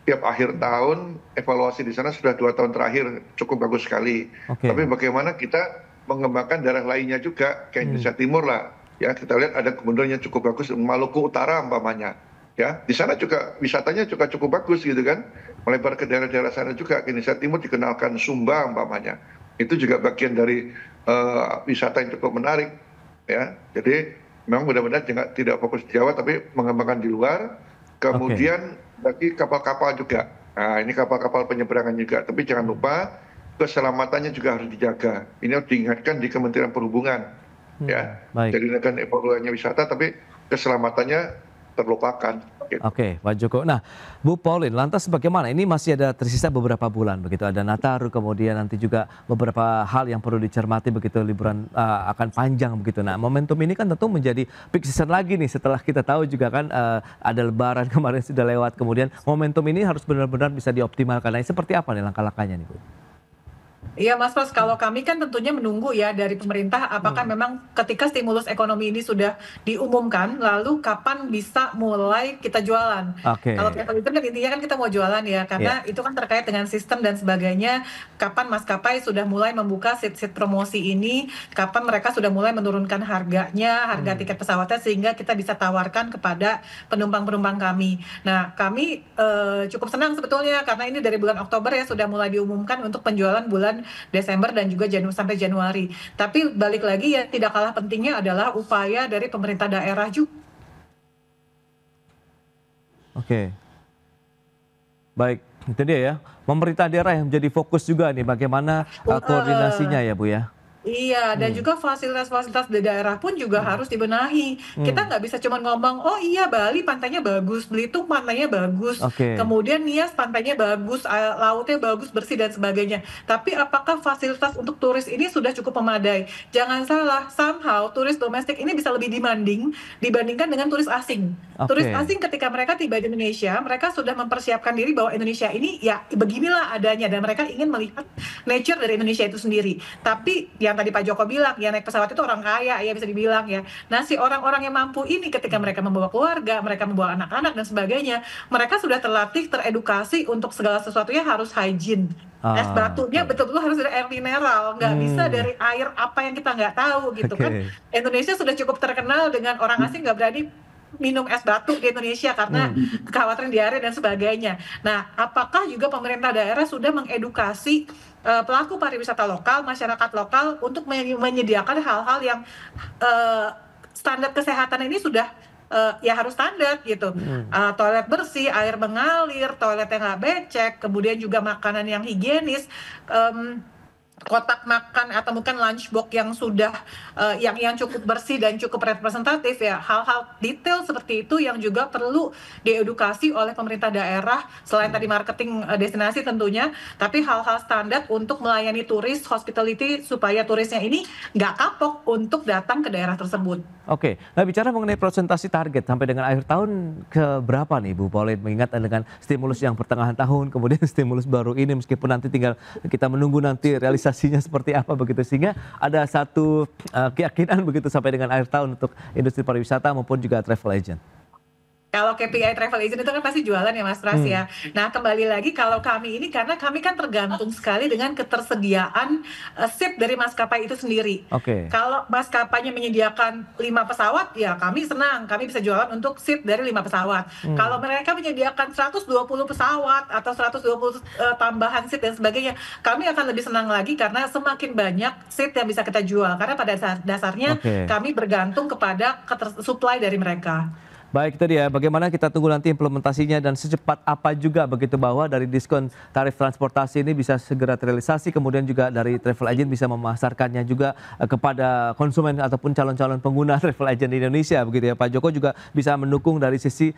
Tiap akhir tahun evaluasi di sana sudah 2 tahun terakhir cukup bagus sekali. Tapi bagaimana kita mengembangkan daerah lainnya juga kayak Indonesia Timur lah ya, kita lihat ada gubernur yang cukup bagus, Maluku Utara umpamanya ya, di sana juga wisatanya juga cukup bagus gitu kan, melebar ke daerah-daerah sana juga. Indonesia Timur dikenalkan Sumba umpamanya, itu juga bagian dari wisata yang cukup menarik ya. Jadi memang benar-benar tidak fokus di Jawa tapi mengembangkan di luar. Kemudian bagi kapal-kapal juga, nah ini kapal-kapal penyeberangan juga, tapi jangan lupa keselamatannya juga harus dijaga. Ini harus diingatkan di Kementerian Perhubungan ya. Jadi dengan evaluasinya wisata, tapi keselamatannya terlupakan. Gitu. Oke, Pak Joko. Nah, Bu Pauline, lantas bagaimana? Ini masih ada tersisa beberapa bulan begitu. Ada Nataru, kemudian nanti juga beberapa hal yang perlu dicermati begitu, liburan akan panjang begitu. Nah, momentum ini kan tentu menjadi peak season lagi nih setelah kita tahu juga kan ada Lebaran kemarin sudah lewat. Kemudian momentum ini harus benar-benar bisa dioptimalkan. Nah, seperti apa nih langkah-langkahnya nih, Bu? Iya Mas Pras, kalau kami kan tentunya menunggu ya dari pemerintah apakah memang ketika stimulus ekonomi ini sudah diumumkan, lalu kapan bisa mulai kita jualan. Kalau travel agent kan intinya kan kita mau jualan ya, karena itu kan terkait dengan sistem dan sebagainya, kapan maskapai sudah mulai membuka sit-sit promosi ini, kapan mereka sudah mulai menurunkan harganya, harga tiket pesawatnya, sehingga kita bisa tawarkan kepada penumpang-penumpang kami. Nah, kami cukup senang sebetulnya karena ini dari bulan Oktober ya sudah mulai diumumkan untuk penjualan bulan Desember dan juga sampai Januari. Tapi balik lagi ya tidak kalah pentingnya adalah upaya dari pemerintah daerah juga. Oke. Baik, itu dia ya. Pemerintah daerah yang menjadi fokus juga nih bagaimana koordinasinya ya Bu ya. Iya, dan juga fasilitas-fasilitas di daerah pun juga harus dibenahi. Kita nggak bisa cuma ngomong, oh iya Bali pantainya bagus, Belitung pantainya bagus, kemudian Nias pantainya bagus, lautnya bagus, bersih dan sebagainya. Tapi apakah fasilitas untuk turis ini sudah cukup memadai? Jangan salah, somehow turis domestik ini bisa lebih demanding dibandingkan dengan turis asing. Turis asing ketika mereka tiba di Indonesia, mereka sudah mempersiapkan diri bahwa Indonesia ini ya beginilah adanya, dan mereka ingin melihat nature dari Indonesia itu sendiri. Tapi yang tadi Pak Joko bilang, ya naik pesawat itu orang kaya, ya bisa dibilang ya. Nah, si orang-orang yang mampu ini ketika mereka membawa keluarga, mereka membawa anak-anak dan sebagainya, mereka sudah terlatih, teredukasi untuk segala sesuatunya harus hygiene. Es batunya betul-betul harus dari air mineral, nggak bisa dari air apa yang kita nggak tahu gitu kan. Indonesia sudah cukup terkenal dengan orang asing nggak berani minum es batu di Indonesia karena kekhawatiran diare dan sebagainya. Nah, apakah juga pemerintah daerah sudah mengedukasi pelaku pariwisata lokal, masyarakat lokal untuk menyediakan hal-hal yang standar kesehatan ini sudah ya harus standar gitu. Toilet bersih, air mengalir, toilet yang nggak becek, kemudian juga makanan yang higienis, kotak makan atau mungkin lunchbox yang sudah yang cukup bersih dan cukup representatif ya. Hal-hal detail seperti itu yang juga perlu diedukasi oleh pemerintah daerah selain tadi marketing destinasi tentunya, tapi hal-hal standar untuk melayani turis, hospitality, supaya turisnya ini nggak kapok untuk datang ke daerah tersebut. Oke, nah bicara mengenai presentasi target sampai dengan akhir tahun ke berapa nih Bu Pauline, mengingat dengan stimulus yang pertengahan tahun, kemudian stimulus baru ini meskipun nanti tinggal kita menunggu nanti realisasinya seperti apa begitu, sehingga ada satu keyakinan begitu sampai dengan akhir tahun untuk industri pariwisata maupun juga travel agent. Kalau KPI travel agent itu kan pasti jualan ya Mas Pras ya. Nah, kembali lagi kalau kami ini karena kami kan tergantung sekali dengan ketersediaan seat dari maskapai itu sendiri. Kalau maskapainya menyediakan 5 pesawat ya kami senang, kami bisa jualan untuk seat dari 5 pesawat. Kalau mereka menyediakan 120 pesawat atau 120 tambahan seat dan sebagainya, kami akan lebih senang lagi karena semakin banyak seat yang bisa kita jual. Karena pada dasarnya kami bergantung kepada supply dari mereka. Baik, itu dia bagaimana kita tunggu nanti implementasinya dan secepat apa juga begitu bahwa dari diskon tarif transportasi ini bisa segera terrealisasi, kemudian juga dari travel agent bisa memasarkannya juga kepada konsumen ataupun calon-calon pengguna travel agent di Indonesia begitu ya. Pak Joko juga bisa mendukung dari sisi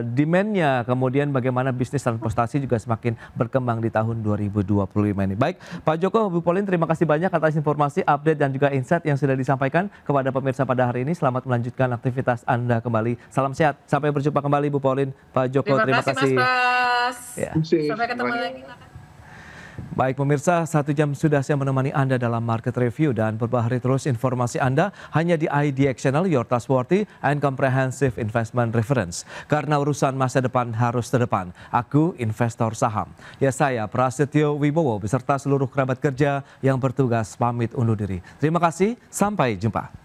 demand-nya, kemudian bagaimana bisnis transportasi juga semakin berkembang di tahun 2025 ini. Baik, Pak Joko, Bu Pauline, terima kasih banyak atas informasi, update dan juga insight yang sudah disampaikan kepada pemirsa pada hari ini. Selamat melanjutkan aktivitas Anda kembali. Salam sehat. Sampai berjumpa kembali Bu Pauline, Pak Joko. Terima kasih. Mas Pras. Ya. Sampai ketemu lagi. Baik pemirsa, 1 jam sudah saya menemani Anda dalam Market Review dan perbaharui terus informasi Anda hanya di IDX Channel, your trustworthy and comprehensive investment reference. Karena urusan masa depan harus terdepan. Aku investor saham. Ya, saya Prasetyo Wibowo beserta seluruh kerabat kerja yang bertugas pamit undur diri. Terima kasih, sampai jumpa.